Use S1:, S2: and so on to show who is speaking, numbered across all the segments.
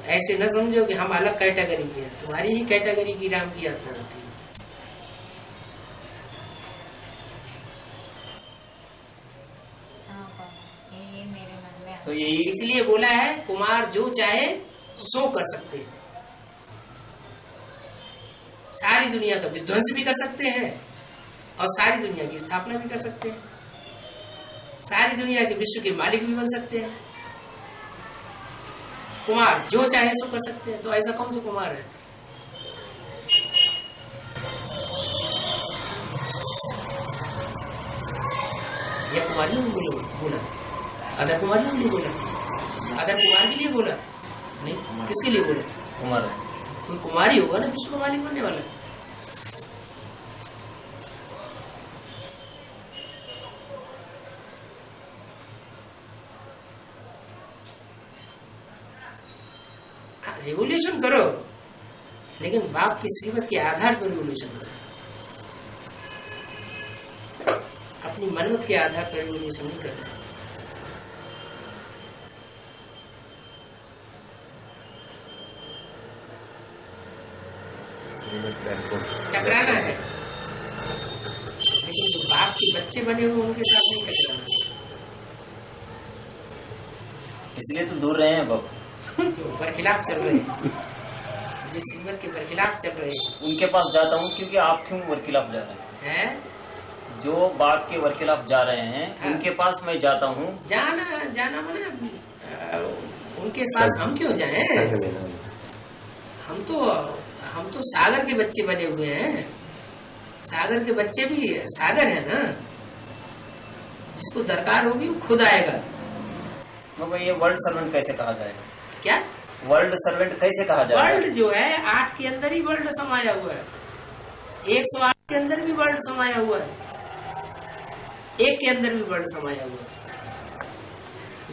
S1: ऐसे न समझो कि हम अलग कैटेगरी के हैं, तुम्हारी ही कैटेगरी की राम की यात्रा होती है।
S2: तो यही
S1: इसलिए बोला है कुमार जो चाहे सो कर सकते हैं। सारी दुनिया का विध्वंस भी कर सकते हैं और सारी दुनिया की स्थापना भी कर सकते हैं। सारी दुनिया के विश्व के मालिक भी बन सकते हैं। कुमार जो चाहे सो कर सकते हैं। तो ऐसा कौन सा कुमार है? या कुमारियों के लिए बोला? अदर कुमारियों के लिए बोला? अदर कुमार के लिए बोला? नहीं, किसके लिए बोला?
S2: कुमार
S1: कोई कुमारी होगा ना विश्व का मालिक बनने वाला। रिवोल्यूशन करो, लेकिन बाप की श्रीमत के आधार पर रिवोल्यूशन करो। अपनी मनमत के आधार पर रिवोल्यूशन नहीं करना। टकराना है, लेकिन जो बाप के बच्चे बने हुए उनके साथ नहीं टकराना।
S2: इसलिए तो दूर रहे हैं बाबा,
S1: जो बरखिलाफ चल रहे हैं, जो श्रीमत के बरखिलाफ चल रहे हैं,
S2: उनके पास जाता हूँ। क्योंकि आप क्यों बरखिलाफ जा रहे
S1: हैं?
S2: जो बाप के बरखिलाफ जा रहे हैं,
S1: हाँ।
S2: उनके पास मैं जाता हूँ।
S1: जाना माने उनके पास हम क्यों जाएं? हम तो सागर के बच्चे बने हुए हैं। सागर के बच्चे भी सागर है ना, जिसको दरकार होगी वो खुद आएगा।
S2: बाबा ये वर्ल्ड सर्वेंट कैसे कहा जाए?
S1: क्या
S2: वर्ल्ड सर्वेंट कैसे कहा जाए?
S1: वर्ल्ड जो है 8 के अंदर ही वर्ल्ड समाया हुआ है। 108 के अंदर भी वर्ल्ड समाया हुआ है। 1 के अंदर भी वर्ल्ड समाया हुआ है।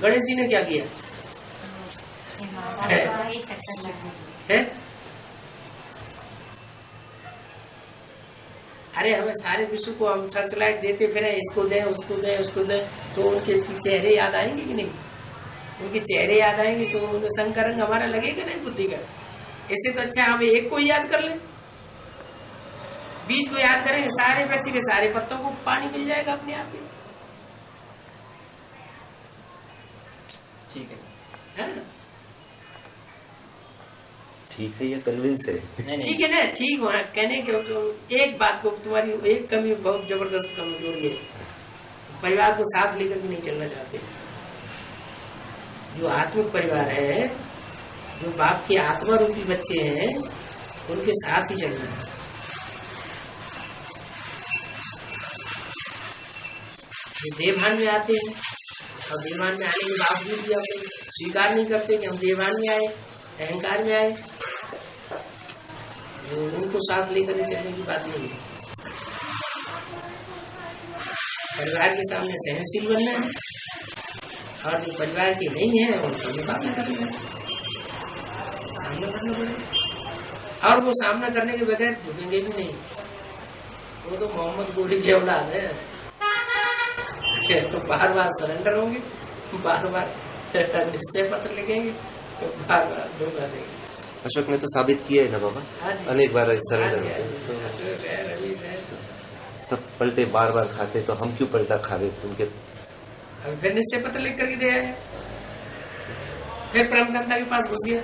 S1: गणेश जी ने क्या किया है? अरे हमें सारे विश्व को हम सर्चलाइट देते फिर इसको दे उसको दे उसको दे, तो उनके चेहरे याद आएंगे कि नहीं? उनके चेहरे याद आएंगे तो उनमें संग रंग हमारा लगेगा नहीं बुद्धि का। ऐसे तो अच्छा हम एक को याद कर ले, बीज को याद करेंगे, सारे वृक्ष के सारे पत्तों को पानी मिल जाएगा अपने आप ही।
S2: ठीक है,
S3: ठीक है, ये कन्विंस है।
S1: ठीक है ना? ठीक हो कहने के तो एक बात को, तुम्हारी एक कमी बहुत जबरदस्त कमजोरी है, परिवार को साथ लेकर भी नहीं चलना चाहते। जो आत्मिक परिवार है, जो बाप के आत्मा रूपी बच्चे हैं, उनके साथ ही चलना है। ये देवभान में आते हैं और देवभान में आने के बावजूद भी हम स्वीकार नहीं करते कि हम देवभान में आए, अहंकार में आए। उनको साथ लेकर चलने की बात नहीं है। परिवार के सामने सहनशील बनना है, और जो परिवार के नहीं है उनका मुकाबला करना है, सामना करना पड़ेगा। और वो सामना करने के बगैर झुकेंगे भी नहीं। वो तो मोहम्मद गोली की औलाद है, तो बार बार सरेंडर होंगे, बार बार निश्चय पत्र लिखेंगे, तो बार बार धोखा देंगे।
S3: अशोक ने तो साबित किया है ना बाबा, अनेक बार सरेंडर होते, तो सब पलटे बार बार खाते, तो हम क्यों पलटा खा रहे उनके?
S1: फिर निश्चय पत्र लिख करके दे आए, फिर परमगंधा के पास घुस गया।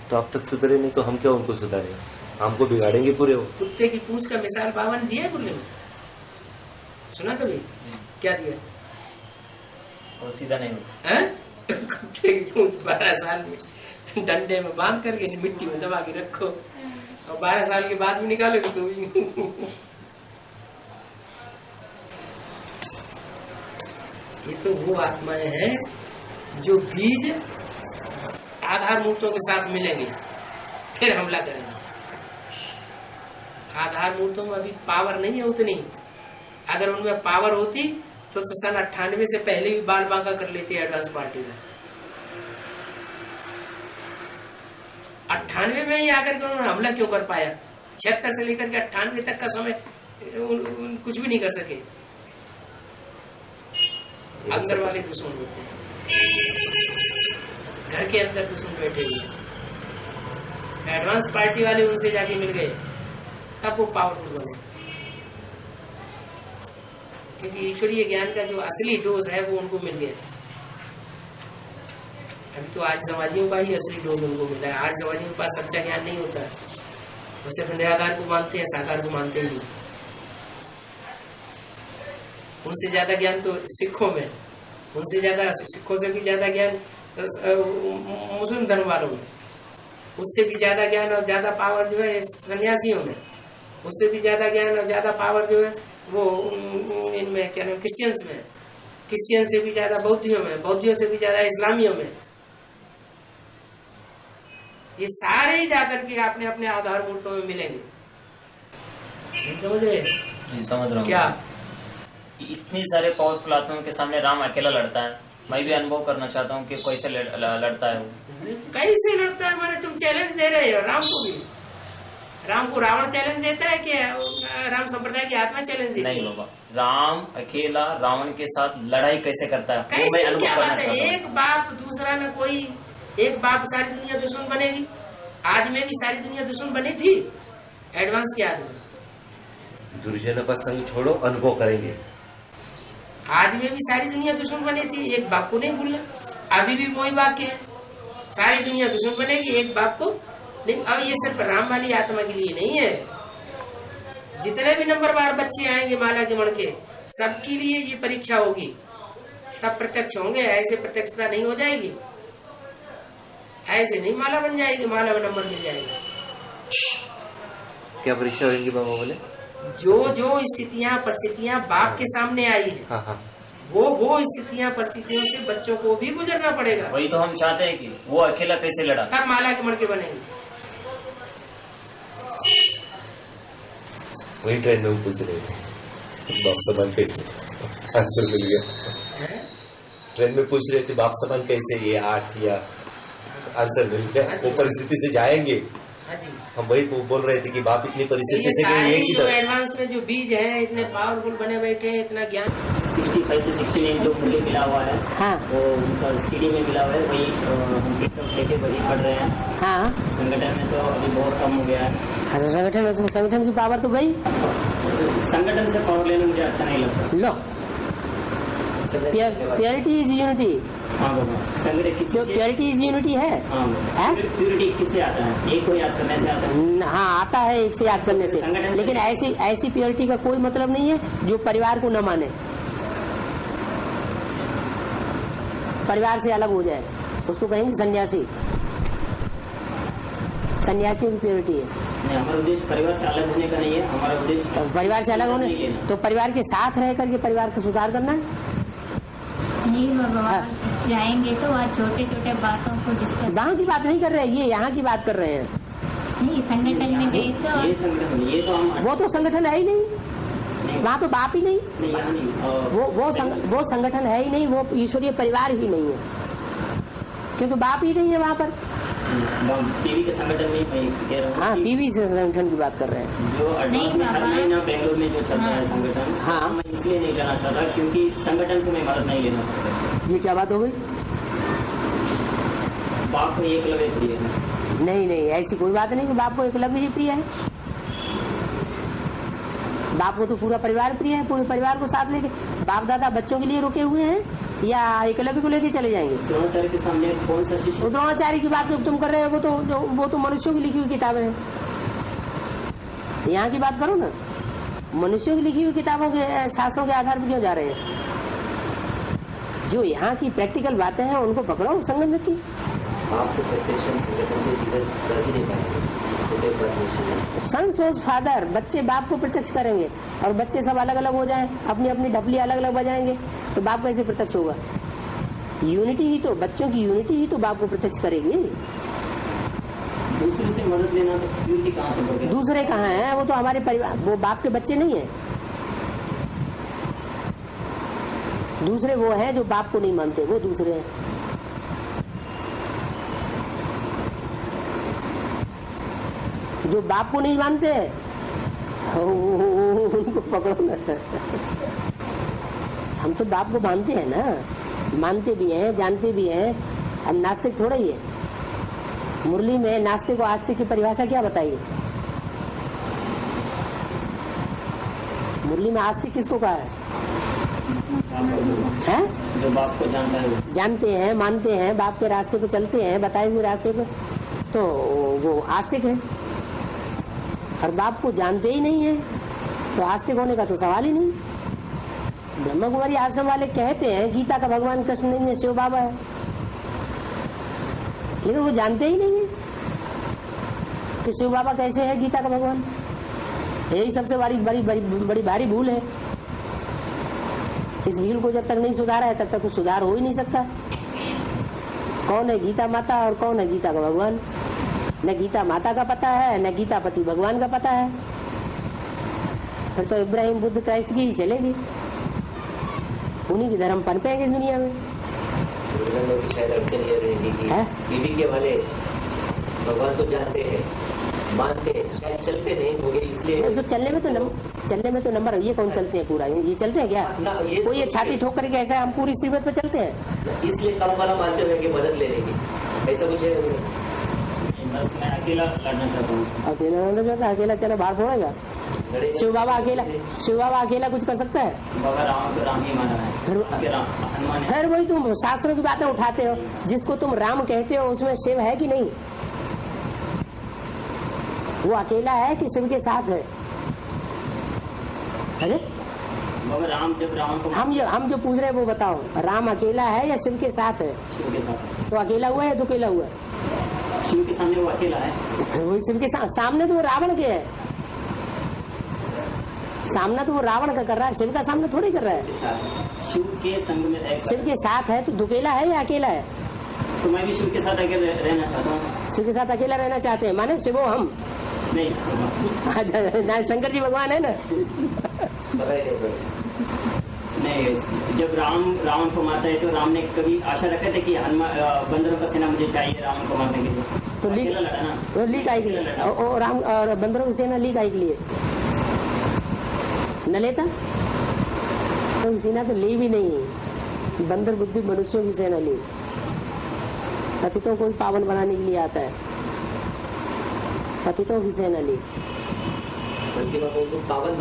S3: तो अब तक सुधरे नहीं, तो हम क्या उनको सुधारे? हमको बिगाड़ेंगे पूरे वो।
S1: कुत्ते की पूंछ का मिसाल बाबा ने दिया है बुल्ले में, सुना कभी? क्या दिया?
S2: वो सीधा नहीं होता।
S1: कुत्ते की पूंछ 12 साल में डंडे में बांध करके मिट्टी में दबा के रखो, और 12 साल के बाद भी निकालोगे तो भी। ये तो वो आत्माएं हैं जो बीज आधार मूर्तों के साथ मिलेंगे, फिर हमला करेंगे। आधार मूर्तों में अभी पावर नहीं है उतनी। अगर उनमें पावर होती तो सन 98 से पहले भी बाल बांका कर लेती एडवांस पार्टी में। 98 में ही आकर के उन्होंने हमला क्यों कर पाया? 76 से लेकर के 98 तक का समय कुछ भी नहीं कर सके। अंदर वाले दुश्मन होते हैं, घर के अंदर दुश्मन बैठे हुए। एडवांस पार्टी वाले उनसे जाके मिल गए, तब वो पावरफुल बने, क्योंकि ईश्वरीय ज्ञान का जो असली डोज है वो उनको मिल गया। अभी तो आज समाजियों का ही असली डोज उनको मिला है। आज समाजियों के पास सच्चा ज्ञान नहीं होता है, वो सिर्फ निराकार को मानते हैं, साकार को मानते ही नहीं। उनसे ज्यादा ज्ञान तो सिखों में, उनसे ज्यादा, सिखों से भी ज्यादा ज्ञान मुस्लिम धर्म वालों में, उससे भी ज्यादा ज्ञान और ज्यादा पावर जो है सन्यासियों में, उससे भी ज्यादा ज्ञान और ज्यादा पावर जो है वो इनमें क्या नाम क्रिश्चियंस में, क्रिश्चियन से भी ज्यादा बौद्धियों में, बौद्धियों से भी ज्यादा इस्लामियों में। ये सारे ही जाकर के अपने अपने आधार मूर्तों में मिलेंगे। समझ रहे?
S2: जी समझ रहा हूँ।
S1: क्या
S2: इतनी सारे पावरफुल आत्माओं के सामने राम अकेला लड़ता है? मैं भी अनुभव करना चाहता हूँ कि कैसे लड़ता है वो।
S1: कैसे लड़ता है माने तुम चैलेंज दे रहे हो राम को भी। राम को रावण चैलेंज देता है कि राम संप्रदाय की आत्मा चैलेंज देती है?
S2: नहीं बाबा, राम अकेला रावण के साथ लड़ाई कैसे करता है?
S1: कैसे क्या बात है? एक बाप दूसरा न कोई, एक बाप सारी दुनिया दुश्मन बनेगी। आज में भी सारी दुनिया दुश्मन बनी थी, एडवांस के आदमी।
S3: दुर्जन का संग छोड़ो, अनुभव करेंगे।
S1: आज में भी सारी दुनिया दुश्मन बनी थी, एक बाप को नहीं भूलना। अभी भी वही वाक्य है, सारी दुनिया दुश्मन बनेगी, एक बाप को नहीं। अब ये सिर्फ राम वाली आत्मा के लिए नहीं है, जितने भी नंबरवार बच्चे आएंगे माला के मण के, सबके लिए ये परीक्षा होगी, तब प्रत्यक्ष होंगे। ऐसे प्रत्यक्षता नहीं हो जाएगी, ऐसे नहीं माला बन जाएगी, माला में नंबर मिल जाएगा।
S3: क्या परीक्षा होगी बाबा बोले?
S1: जो जो स्थितियां परिस्थितियां बाप के सामने आई है,
S3: हाँ हाँ,
S1: वो स्थितियां परिस्थितियों से बच्चों को भी गुजरना पड़ेगा।
S2: वही तो हम चाहते हैं कि वो अकेला कैसे लड़ा,
S1: तब माला के मणके बनेंगे।
S3: वही ट्रेन में पूछ रहे थे बाप समान कैसे, आंसर मिल गया। ट्रेन में पूछ रहे थे बाप समान कैसे, ये 8 या आंसर मिल गया। वो परिस्थिति से जाएंगे, हम वही बोल रहे थे कि बाप इतनी परिस्थिति से
S1: जो एडवांस में जो बीज है, इतने पावरफुल बने बैठे हैं, इतना ज्ञान
S4: 65 से 69 जो मुझे मिला हुआ है,
S5: हाँ,
S4: वो उनका सीडी में मिला हुआ है, वही हम लेके वही पढ़ रहे हैं।
S5: हाँ,
S4: संगठन में तो अभी बहुत कम हो गया है।
S5: संगठन की पावर तो गई,
S4: संगठन से पावर लेना मुझे अच्छा नहीं लगता।
S5: लो, प्योरिटी इज यूनिटी।
S4: हाँ बाबा, संगठन
S5: प्योरिटी इज यूनिटी है।
S4: हाँ, प्योरिटी किससे आता है? एक को याद करने से आता है।
S5: हाँ, आता है एक से याद करने से, लेकिन ऐसी प्योरिटी का कोई मतलब नहीं है जो परिवार को न माने, परिवार से अलग हो जाए, उसको कहेंगे सन्यासी। सन्यासियों की प्योरिटी है।
S4: नहीं, हमारा उद्देश्य परिवार से अलग होने का नहीं है, हमारा उद्देश्य
S5: परिवार से अलग होने, तो परिवार के साथ रह करके परिवार का सुधार करना है।
S6: नहीं बाबा, जाएंगे तो आज छोटे छोटे बातों को डिस्कस।
S5: गाँव की बात नहीं कर रहे हैं, ये यहाँ की बात कर रहे हैं।
S6: नहीं, संगठन में गए तो
S4: ये संगठन, ये तो हम
S5: वो तो संगठन है ही नहीं, वहाँ तो बाप ही नहीं, वो संगठन है ही नहीं, वो ईश्वरीय परिवार ही नहीं है, क्योंकि बाप ही नहीं है वहाँ पर।
S4: पीवी के संगठन में कह रहा हूँ।
S5: हाँ, पीवी से संगठन की बात कर रहे हैं।
S4: जो एडवांस में हर महीना बेंगलोर में जो चलता है संगठन,
S5: हाँ,
S4: मैं इसलिए नहीं जाना चाहता क्योंकि संगठन से मैं मदद नहीं लेना चाहता।
S5: ये क्या बात हो गई?
S4: बाप को एकलव्य प्रिय है।
S5: नहीं, ऐसी कोई बात नहीं कि बाप को एकलव्य ही प्रिय है। बाप को तो पूरा परिवार प्रिय है, पूरे परिवार को साथ लेके। बाप दादा बच्चों के लिए रुके हुए हैं या एकलव्य को लेके चले जाएंगे?
S4: द्रोणाचार्य के सामने कौन सा शिष्य?
S5: द्रोणाचार्य की बात तुम कर रहे हो, वो तो मनुष्यों की लिखी हुई किताबें हैं। यहाँ की बात करो ना, मनुष्यों की लिखी हुई किताबों के शास्त्रों के आधार पर क्यों जा रहे हैं? जो यहाँ की प्रैक्टिकल बातें हैं उनको पकड़ो संगठन की। सन सोज फादर, बच्चे बाप को प्रत्यक्ष करेंगे और बच्चे सब अलग अलग हो जाएं, अपनी अपनी ढपली अलग अलग बजाएंगे, तो बाप कैसे प्रत्यक्ष होगा? यूनिटी ही तो, बच्चों की यूनिटी ही तो बाप को प्रत्यक्ष करेगी।
S4: दूसरे से मदद लेना तो यूनिटी कहाँ से बढ़ेगी?
S5: दूसरे कहाँ है? वो तो हमारे परिवार, वो बाप के बच्चे नहीं है। दूसरे वो है जो बाप को नहीं मानते, वो दूसरे हैं। जो बाप को नहीं मानते उनको पकड़ो ना। हम तो बाप को मानते हैं ना, मानते भी हैं, जानते भी हैं। हम नास्तिक थोड़ा ही है। मुरली में नास्तिक और आस्तिक की परिभाषा क्या बताइए? मुरली में आस्तिक किसको कहा है?
S4: जो बाप को जानता है,
S5: जानते हैं, मानते हैं, बाप के रास्ते पे चलते हैं, बताए हुए रास्ते पे, तो वो आस्तिक है। और बाप को जानते ही नहीं है तो आस्तिक होने का तो सवाल ही नहीं। ब्रह्मा कुमारी आश्रम वाले कहते हैं गीता का भगवान कृष्ण नहीं है, शिव बाबा है, लेकिन वो जानते ही नहीं है कि शिव बाबा कैसे है गीता का भगवान। यही सबसे बड़ी भारी भूल है। इस भूल को जब तक नहीं सुधारा है तब तक कुछ सुधार हो ही नहीं सकता। कौन है गीता माता और कौन है गीता का भगवान? न गीता माता का पता है, न गीता पति भगवान का पता है। फिर तो इब्राहिम, बुद्ध, क्राइस्ट की ही चलेगी, उन्हीं की धर्म पनपेंगे दुनिया में।
S3: शायद अड़चन ये रहेगी कि टीवी के वाले भगवान को जानते हैं, मानते हैं, शायद चलते नहीं होंगे, इसलिए
S5: तो चलने में तो नंबर ये कौन चलते हैं? पूरा ये चलते हैं क्या? कोई ये छाती ठोक करके ऐसा हम पूरी सीमत पे चलते हैं,
S3: इसलिए कम वाला मानते हुए कि मदद लेने की, ऐसा कुछ है?
S4: मैं अकेला लड़ना चाहता हूँ।
S5: अकेला लड़ना चाहता है? अकेला चलो बाहर फोड़ेगा? शिव बाबा अकेला कुछ कर सकता है?
S4: बाबा राम ही माना है।
S5: फिर वही तुम शास्त्रों की बातें उठाते हो। जिसको तुम राम कहते हो उसमें शिव है कि नहीं? वो अकेला है कि शिव के साथ है? अरे
S4: राम, जब राम को
S5: हम जो पूछ रहे हैं वो बताओ, राम अकेला है या शिव के साथ है?
S4: शिव के साथ।
S5: तो अकेला हुआ है, दुकेला हुआ है?
S4: शिव के सामने वो अकेला है।
S5: वही शिव के सामने तो वो रावण के है। सामना तो वो रावण का कर रहा है, शिव का सामना थोड़ी कर रहा है।
S4: शिव के संग में,
S5: शिव के साथ है तो दुकेला है या अकेला है?
S4: तो मैं भी शिव के साथ अकेले रहना चाहता हूँ।
S5: शिव के साथ अकेला रहना चाहते हैं, माने शिवो हम
S4: नहीं।
S5: शंकर जी भगवान है ना।
S4: नहीं, जब रावण को मारता है तो राम ने कभी आशा रखा था कि बंदरों का सेना मुझे चाहिए रावण को मारने के लिए,
S5: तो
S4: अकेला लड़ा ना।
S5: तो ली काहे के लिए? और राम और बंदरों की सेना ली काहे के लिए? न लेता तो सेना तो ली भी नहीं। बंदर बुद्धि मनुष्यों की सेना ली। पतितों को भी पावन बनाने के लिए आता है, पतितों की सेना ली।
S3: पावन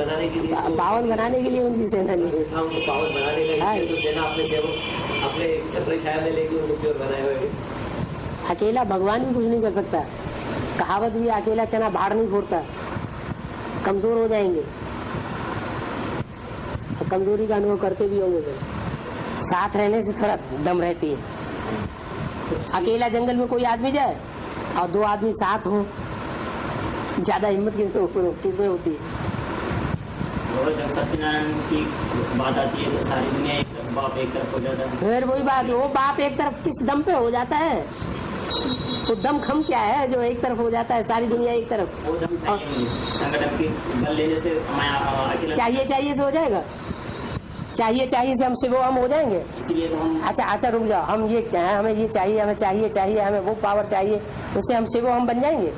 S3: बनाने के लिए
S5: उनकी सेना ली।
S3: उनको पावन बनाने का तो सेना अपने सेवक अपने छत्र छाया में लेके उनको बनाए हुए।
S5: अकेला भगवान भी कुछ नहीं कर सकता। कहावत भी, अकेला चना भाड़ नहीं फोड़ता। कमजोर हो जाएंगे, तो कमजोरी का अनुभव करते भी होंगे। तो साथ रहने से थोड़ा दम रहती है। अकेला जंगल में कोई आदमी जाए और दो आदमी साथ हो, ज्यादा हिम्मत किसमें होती है?
S4: जब सत्यनारायण की बात आती है तो सारी दुनिया एक तरफ, बाप एक तरफ हो जाता है।
S5: फिर वही बात, वो बाप एक तरफ किस दम पे हो जाता है? तो दम खम क्या है जो एक तरफ हो जाता है, सारी दुनिया एक तरफ?
S4: वो दम संगठन की बल लेने से अकेला
S5: चाहिए से हो जाएगा? चाहिए से हम शिवो हम हो जाएंगे?
S4: इसलिए तो हम
S5: अच्छा रुक जाओ, हम ये चाहे, हमें ये चाहिए, हमें चाहिए, हमें वो पावर चाहिए, उससे हम शिवो हम बन जाएंगे?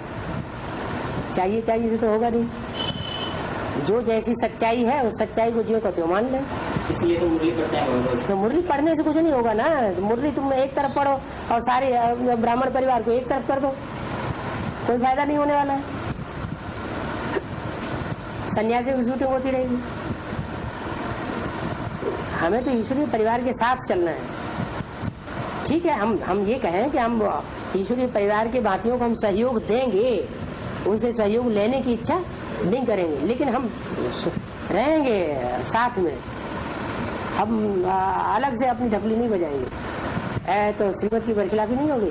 S5: चाहिए से तो होगा नहीं। जो जैसी सच्चाई है उस सच्चाई को जियो कहते हो मान ले।
S4: इसलिए तो मुरली पढ़ते हैं।
S5: तो मुरली पढ़ने से कुछ नहीं होगा ना। मुरली तुम एक तरफ पढ़ो और सारे ब्राह्मण परिवार को एक तरफ कर दो, कोई फायदा नहीं होने वाला है। सन्यासी की शूटिंग होती रहेगी। हमें तो ईश्वरीय परिवार के साथ चलना है। ठीक है, हम ये कहें कि हम ईश्वरीय परिवार के बाकियों को हम सहयोग देंगे, उनसे सहयोग लेने की इच्छा नहीं करेंगे, लेकिन हम रहेंगे साथ में। हम अलग से अपनी ढपली नहीं बजाएंगे। तो श्रीमत की बरखिलाफी नहीं होगी?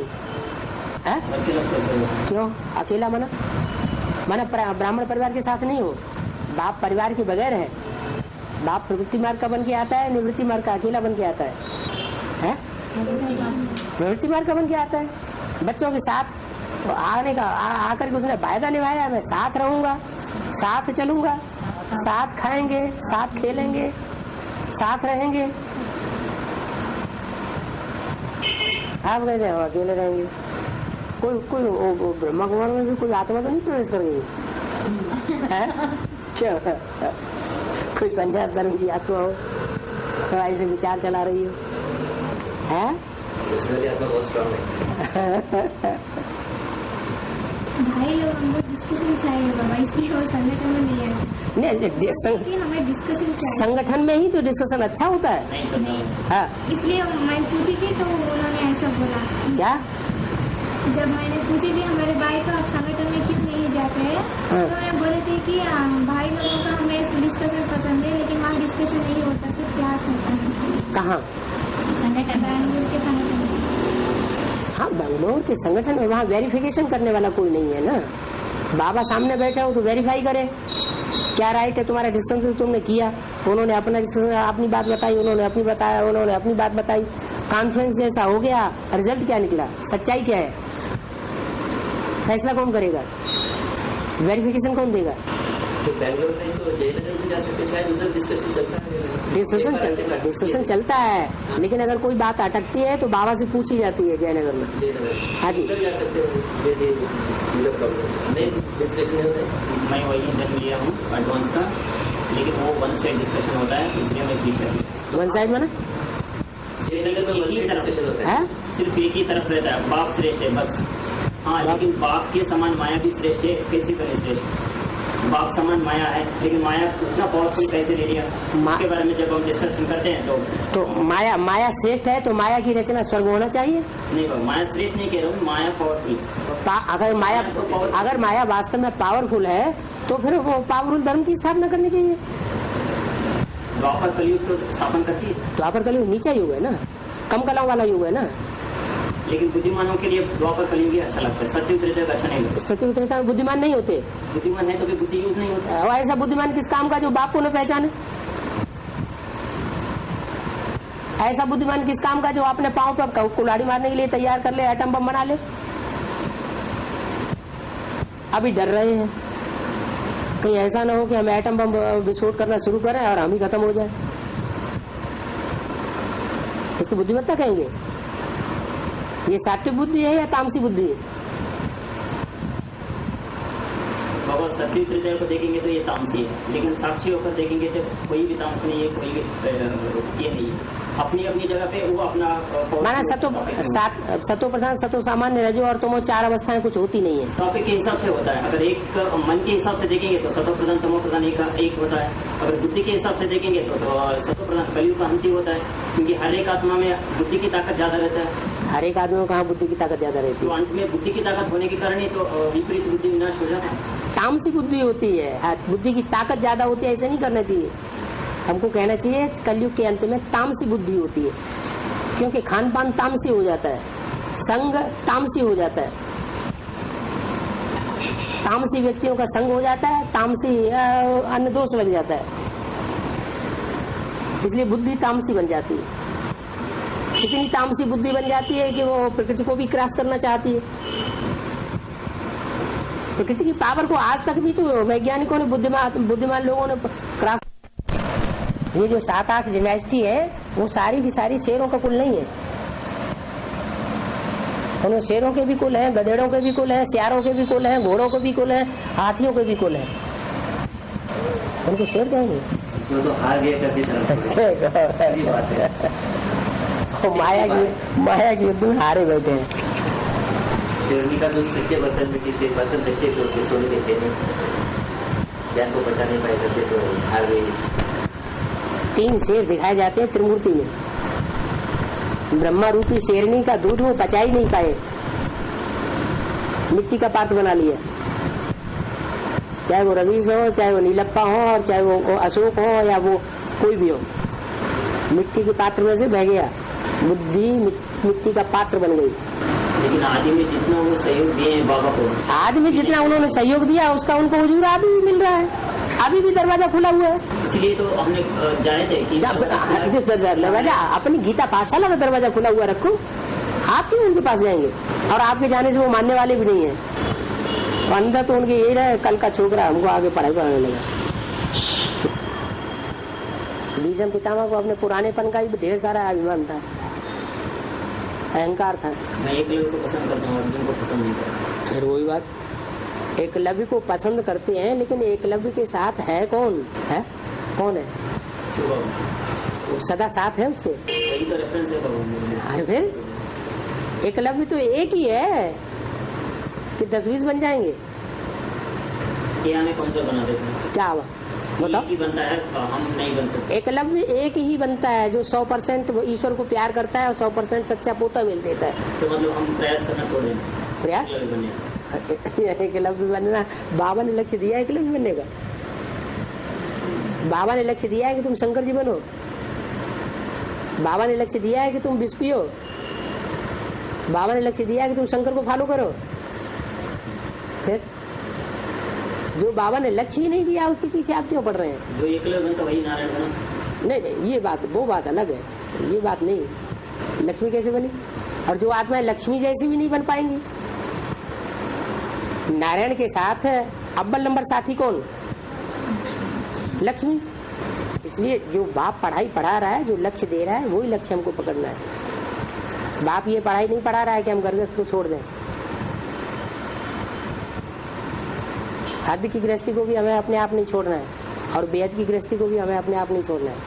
S5: क्यों? अकेला माना ब्राह्मण परिवार के साथ नहीं हो। बाप परिवार के बगैर है। बाप प्रवृत्ति मार्ग का बन के आता है, निवृत्ति मार्ग का अकेला बन के आता है? प्रवृत्ति मार्ग का बन के आता है। बच्चों के साथ आने का आकर के उसने वायदा निभाया, मैं साथ रहूंगा, साथ चलूंगा, साथ खाएंगे, साथ खेलेंगे, साथ रहेंगे। आप कहते हैं अकेले रहेंगे। कोई ब्रह्मा कुमार में से कोई आत्मा तो नहीं प्रवेश कर गई है? कोई संन्यास धर्म की आत्मा हो? तो ऐसे विचार चला रही हो है?
S3: बहुत स्ट्रांग है।
S6: भाई लोग हमको डिस्कशन चाहिए बाबा, इसलिए वो संगठन में नहीं है।
S5: नहीं,
S6: हमें डिस्कशन चाहिए।
S5: संगठन में ही तो डिस्कशन अच्छा होता है।
S4: नहीं
S5: हाँ
S6: इसलिए मैं पूछी थी तो उन्होंने ऐसा बोला।
S5: क्या?
S6: जब मैंने पूछी थी हमारे भाई को आप संगठन में क्यों नहीं जाते हैं, तो उन्होंने बोले थे कि भाई लोगों का हमें डिस्कशन पसंद है लेकिन वहाँ डिस्कशन नहीं होता, तो क्लास होता है।
S5: कहाँ?
S6: संगठन बैंगलोर के संगठन।
S5: हाँ बेंगलोर के संगठन में वहाँ वेरिफिकेशन करने वाला कोई नहीं है ना। बाबा सामने बैठे हो तो वेरीफाई करे क्या राइट है तुम्हारा डिसीजन तुमने किया। उन्होंने अपना डिसीजन अपनी बात बताई, उन्होंने अपनी बताया, उन्होंने अपनी बात बताई, कॉन्फ्रेंस जैसा हो गया। रिजल्ट क्या निकला, सच्चाई क्या है, फैसला कौन करेगा, वेरिफिकेशन कौन देगा?
S3: बैंगलोर में तो जयनगर में जा सकते, शायद उधर डिस्कशन चलता है।
S5: डिस्कशन चलता है, लेकिन अगर कोई बात अटकती है तो बाबा से पूछी जाती है जयनगर में। हाँ जी,
S3: उधर जा सकते हो।
S4: मैं वही जन्म लिया हूँ एडवांस का, लेकिन वो वन साइड डिस्कशन होता है, इसलिए मैं ठीक है।
S5: वन साइड में ना
S3: जयनगर में एक ही तरफ डिस्कशन होता है,
S4: सिर्फ एक ही तरफ रहता है, बाप श्रेष्ठ है बस। हाँ, लेकिन बाप के समान माया भी श्रेष्ठ है, कैसे बने श्रेष्ठ? बाप समान माया है, लेकिन माया उतना पावरफुल कैसे ले लिया, उसके बारे में जब हम डिस्कशन करते हैं तो
S5: माया श्रेष्ठ है तो माया की रचना स्वर्ग होना चाहिए।
S4: नहीं, माया श्रेष्ठ नहीं कह रहा हूँ, माया पावरफुल।
S5: अगर माया वास्तव में पावरफुल है तो फिर वो पावरफुल धर्म की स्थापना करनी चाहिए।
S4: द्वापर कलयुग तो स्थापन करती है।
S5: द्वापर कलयुग नीचा युग है ना, कम कलाओं वाला युग है ना।
S4: लेकिन बुद्धिमानों के लिए द्वापर कलयुग ही अच्छा लगता है, सत्युग त्रेता अच्छा नहीं लगता।
S5: सत्युग त्रेता में बुद्धिमान नहीं होते।
S4: बुद्धिमान है तो फिर बुद्धि यूज नहीं होता।
S5: और ऐसा बुद्धिमान किस काम का जो बाप को न पहचाने? ऐसा बुद्धिमान किस काम का जो अपने पांव पर कुल्हाड़ी मारने के लिए तैयार कर ले, एटम बम बना ले? अभी डर रहे हैं कहीं ऐसा ना हो कि हम एटम बम विस्फोट करना शुरू करें और हम ही खत्म हो जाए। इसको बुद्धिमत्ता कहेंगे? ये सात्विक बुद्धि है या तामसी बुद्धि है?
S4: अगर सत्य त्रिदय को देखेंगे तो ये तामसी है, लेकिन साक्षी होकर देखेंगे तो कोई भी तामस नहीं है, कोई भी ये नहीं है। अपनी अपनी जगह पे वो अपना
S5: माना सतो प्रधान सतो सामान्य रजो और तमो चार अवस्थाएं कुछ होती नहीं है।
S4: टॉपिक के हिसाब से होता है। अगर एक मन के हिसाब से देखेंगे तो सतो प्रधान तमो प्रधान एक होता है। अगर बुद्धि के हिसाब से देखेंगे तो सतो प्रधान कलयुग का अंतिम होता है, क्योंकि हर एक आत्मा में बुद्धि की ताकत ज्यादा रहता है।
S5: हर एक आदमी को कहाँ बुद्धि की ताकत ज्यादा रहती है?
S4: तो अंत में बुद्धि की ताकत होने के कारण ही तो विपरीत बुद्धि विनाश हो जाता है।
S5: तामसी बुद्धि होती है, बुद्धि की ताकत ज्यादा होती है, ऐसा नहीं करना चाहिए। हमको कहना चाहिए कलयुग के अंत में तामसी बुद्धि होती है, क्योंकि खान पान तामसी हो जाता है, संग तामसी हो जाता है, तामसी व्यक्तियों का संग हो जाता है, तामसी अन्य दोष लग जाता है, इसलिए बुद्धि तामसी बन जाती है। इतनी तामसी बुद्धि बन जाती है कि वो प्रकृति को भी क्रॉस करना चाहती है। प्रकृति की पावर को आज तक भी तो वैज्ञानिकों ने बुद्धिमान लोगों ने क्रॉस। ये जो 7-8 डायनेस्टी है वो सारी की सारी शेरों का कुल नहीं है। उन्हें शेरों के भी कुल हैं, गधेड़ों के भी कुल हैं, सियारों के भी कुल हैं, घोड़ों के भी कुल हैं, हाथियों के भी कुल हैं। उनको शेर कहेंगे?
S3: तो हार
S5: माया की युद्ध में हारे बैठे हैं।
S3: शेरनी का दूध सच्चे बर्तन में पीते, बर्तन सच्चे तोड़ते सोने देते हैं, ज्ञान को बचा नहीं पाए करते तो हार गई।
S5: 3 शेर दिखाए जाते हैं त्रिमूर्ति में। ब्रह्मा रूपी शेरनी का दूध वो पचा ही नहीं पाए, मिट्टी का पात्र बना लिया। चाहे वो रवीश हो, चाहे वो नीलप्पा हो, और चाहे वो अशोक हो, या वो कोई भी हो, मिट्टी के पात्र में से बह गया। बुद्धि मिट्टी का पात्र बन गई।
S4: लेकिन आदि में जितना वो सहयोग दिए बाबा को,
S5: आदि में जितना उन्होंने सहयोग दिया उसका उनको हुजूर अभी भी मिल रहा है। अभी भी दरवाजा खुला हुआ है।
S4: इसलिए तो हमने जाए थे कि
S5: दरवाजा अपनी गीता पाठशाला का दरवाजा खुला हुआ रखो। आप क्यों उनके पास जाएंगे? और आपके जाने से वो मानने वाले भी नहीं है। अंदर तो उनके यही रहे, कल का छोकरा हमको आगे पढ़ाई पढ़ाने लगा। बीजम पितामह को अपने पुरानेपन का ही ढेर सारा अभिमान था, अहंकार था।
S4: मैं एकलव्य को पसंद करता हूँ, अर्जुन को पसंद नहीं करता।
S5: फिर वही बात, एकलव्य को पसंद करते हैं, लेकिन एकलव्य के साथ है कौन? है कौन है? सदा साथ है उसके।
S4: वही तो रेफरेंस है भगवान।
S5: अरे फिर एकलव्य तो एक ही है कि 10-20 बन जाएंगे?
S4: ये हमें कौन सा बना देते हैं?
S5: क्या हुआ बताओ?
S4: एक ही बनता है, हम नहीं बन सकते।
S5: एकलव्य एक ही बनता है जो 100% ईश्वर को प्यार करता है और 100% सच्चा पोता मिल देता है।
S4: तो मतलब हम प्रयास करना छोड़ दें,
S5: प्रयास एकलव्य बनना। बाबा ने लक्ष्य दिया है एकलव्य बनने का। बाबा ने लक्ष्य दिया है कि तुम शंकर जी बनो। बाबा ने लक्ष्य दिया है कि तुम विष पियो। बाबा ने लक्ष्य दिया है कि तुम शंकर को फॉलो करो। फिर जो बाबा ने लक्ष्य ही नहीं दिया उसके पीछे आप क्यों पड़ रहे हैं?
S4: जो एकलव्य बनता वही नारायण बना।
S5: नहीं, ये बात वो बात अलग है, ये बात नहीं। लक्ष्मी कैसे बनी? और जो आत्माएं लक्ष्मी जैसी भी नहीं बन पाएंगी। नारायण के साथ अव्वल नंबर साथी कौन? लक्ष्मी। इसलिए जो बाप पढ़ाई पढ़ा रहा है, जो लक्ष्य दे रहा है, वही लक्ष्य हमको पकड़ना है। बाप ये पढ़ाई नहीं पढ़ा रहा है कि हम गृहस्थ को छोड़ दें। हद की गृहस्थी को भी हमें अपने आप नहीं छोड़ना है और बेहद की गृहस्थी को भी हमें अपने आप नहीं छोड़ना है।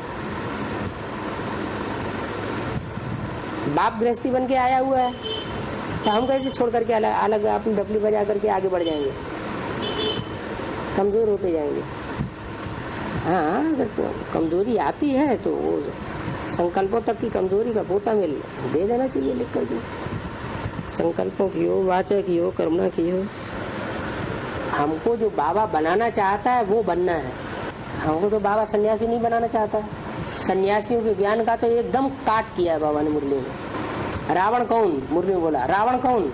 S5: बाप गृहस्थी बन के आया हुआ है तो हम कैसे छोड़ करके अलग अपनी डपली बजा करके आगे बढ़ जाएंगे? कमजोर होते जाएंगे। हाँ, अगर कमजोरी आती है तो वो संकल्पों तक की कमजोरी का पोता मिल दे देना चाहिए लिख करके। संकल्पों की हो, वाचा की हो, कर्मणा की हो। हमको जो बाबा बनाना चाहता है वो बनना है। हमको तो बाबा सन्यासी नहीं बनाना चाहता। सन्यासियों के ज्ञान का तो एकदम काट किया है बाबा ने मुरली में। रावण कौन? मुरली में बोला रावण कौन?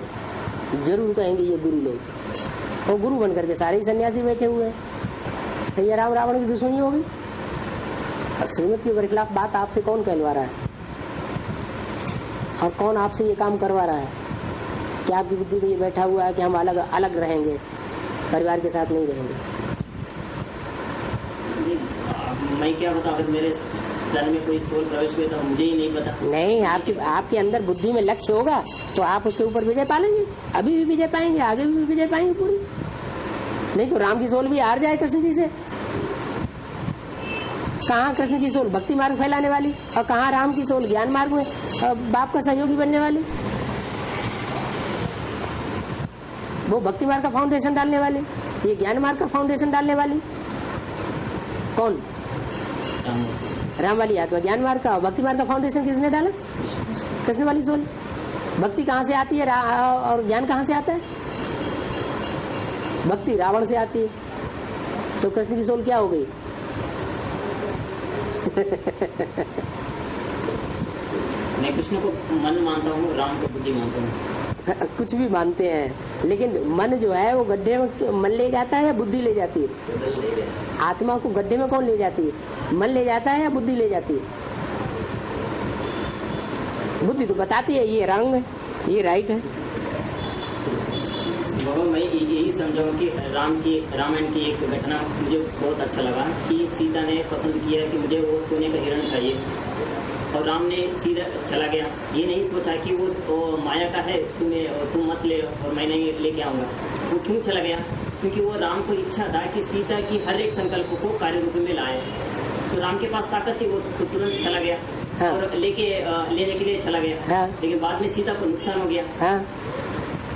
S5: जरूर कहेंगे ये गुरु लोग। और गुरु बन करके सारे सन्यासी बैठे हुए हैं। भैया रावण की दुश्मनी होगी। अब श्रीमत के बरखिलाफ बात आपसे कौन कहलवा रहा है और कौन आपसे ये काम करवा रहा है? क्या आपकी बुद्धि में ये बैठा हुआ है कि हम अलग अलग रहेंगे, परिवार के साथ नहीं रहेंगे?
S4: मैं क्या बता, अगर मेरे तन में कोई सोल प्रवेश हुआ तो मुझे ही नहीं पता।
S5: नहीं, आपके अंदर बुद्धि में लक्ष्य होगा तो आप उसके ऊपर विजय पालेंगे। अभी भी विजय पाएंगे, आगे भी विजय पाएंगे पूरी। नहीं तो राम की सोल भी हार जाए कृष्ण जी से। कहाँ कृष्ण की सोल भक्ति मार्ग फैलाने वाली और कहाँ राम की सोल ज्ञान मार्ग में बाप का सहयोगी बनने वाली। वो भक्ति मार्ग का फाउंडेशन डालने वाली, ये ज्ञान मार्ग का फाउंडेशन डालने वाली। कौन? राम वाली आत्मा ज्ञान मार्ग का। भक्ति मार्ग का फाउंडेशन किसने डाला? कृष्ण वाली सोल। भक्ति कहाँ से आती है और ज्ञान कहाँ से आता है? भक्ति रावण से आती है। तो कृष्ण की सोल क्या हो गई?
S4: मैं कृष्ण को मन मानता हूँ, राम को बुद्धि मानता हूँ।
S5: कुछ भी मानते हैं, लेकिन मन जो है वो गड्ढे में मन ले जाता है या बुद्धि ले जाती है? आत्मा को गड्ढे में कौन ले जाती है? मन ले जाता है या बुद्धि ले जाती है? बुद्धि तो बताती है ये रंग है, ये राइट है।
S4: मैं यही समझाऊँ कि रामायण की एक घटना मुझे बहुत अच्छा लगा कि सीता ने पसंद किया कि मुझे वो सोने का हिरण चाहिए और राम ने सीधा चला गया। ये नहीं सोचा कि वो माया का है, तुम मत ले और मैं नहीं लेके आऊंगा। वो क्यों चला गया? क्योंकि वो राम को इच्छा था कि सीता की हर एक संकल्प को कार्य रूप में लाए। तो राम के पास ताकत थी, वो तुरंत चला गया। हाँ। और लेने के लिए चला गया। हाँ। लेकिन बाद में सीता को नुकसान हो गया। हाँ।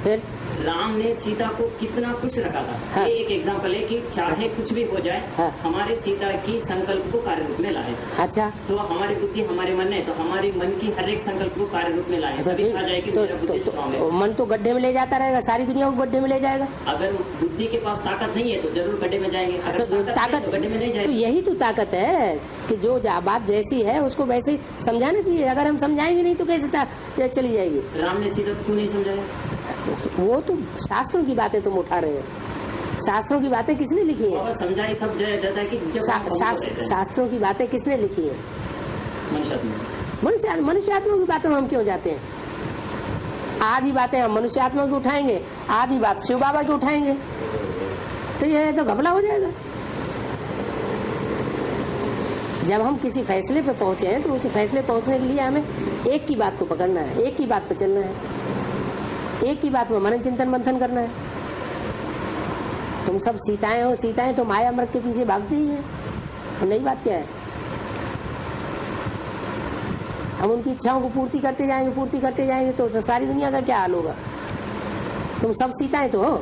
S4: फिर राम ने सीता को कितना खुश रखा था। हाँ। ये एक एग्जाम्पल है कि चाहे कुछ भी हो जाए, हाँ, हमारे सीता की संकल्प को कार्य रूप में लाए। अच्छा, तो हमारी बुद्धि हमारे मन है, तो हमारे मन की हर एक संकल्प को कार्य रूप में लाए। तो देखा जाए कि मेरा बुद्धि स्ट्रॉन्ग है। मन तो गड्ढे में ले जाता रहेगा, सारी दुनिया को गड्ढे में ले जाएगा। अगर बुद्धि के पास ताकत नहीं है तो जरूर गड्ढे में जाएंगे। ताकत गड्ढे में नहीं जाएगी। तो यही तो ताकत है कि जो बात जैसी है उसको वैसे समझाना चाहिए। अगर हम समझाएंगे नहीं तो कैसे चली जाएगी? राम ने सीता को क्यों नहीं समझाया? वो तो शास्त्रों की बातें तुम उठा रहे हो। शास्त्रों की बातें किसने लिखी है? समझाई तब जाता है कि शास्त्रों की बातें किसने लिखी है? मनुष्यात्मा की बातों में हम क्यों जाते हैं? आधी बातें हम मनुष्यात्मा की उठाएंगे, आधी बात शिव बाबा की उठाएंगे, तो यह तो घपला हो जाएगा। जब हम किसी फैसले पे पहुंचे हैं तो उस फैसले पहुंचने के लिए हमें एक की बात को पकड़ना है, एक की बात पे चलना है, एक की बात में मनन चिंतन मंथन करना है। तुम सब सीताएं हो, सीताएं तो माया मृग के पीछे भागती ही है। तो नई बात क्या है?
S5: हम उनकी इच्छाओं को पूर्ति करते जाएंगे तो सारी दुनिया का क्या हाल होगा। तुम सब सीताएं तो हो।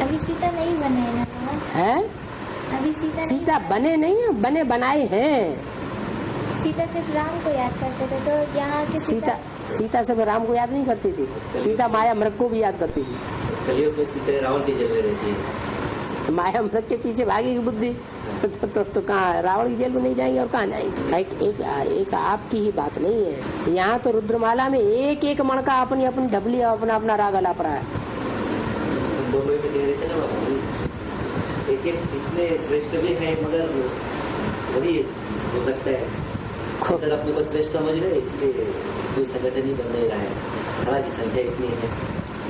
S6: अभी सीता नहीं बने हैं ना।
S5: है
S6: अभी
S5: सीता बने नहीं है, बने बनाए हैं।
S6: सीता सिर्फ राम को याद करते थे, तो यहाँ के
S5: सीता सिर्फ राम को याद नहीं करती थी, सीता माया मृग को भी याद करती थी।
S7: कलियुग में सीता रावण की जेल में रहती है।
S5: माया मृग के पीछे भागेगी बुद्धि तो कहाँ रावण की जेल में नहीं जाएंगे और कहाँ जाएंगे। एक आपकी ही बात नहीं है, यहाँ तो रुद्रमाला में एक एक मणका अपनी अपनी ढबली और अपना अपना राग अलाप रहा है।
S7: दोनों ही कह रहे थे ना, एक इतने श्रेष्ठ भी है मगर वही हो सकता है अगर अपने को श्रेष्ठ समझ रहे, इसलिए कोई संगठन ही बन नहीं रहा है। कला की संख्या इतनी है,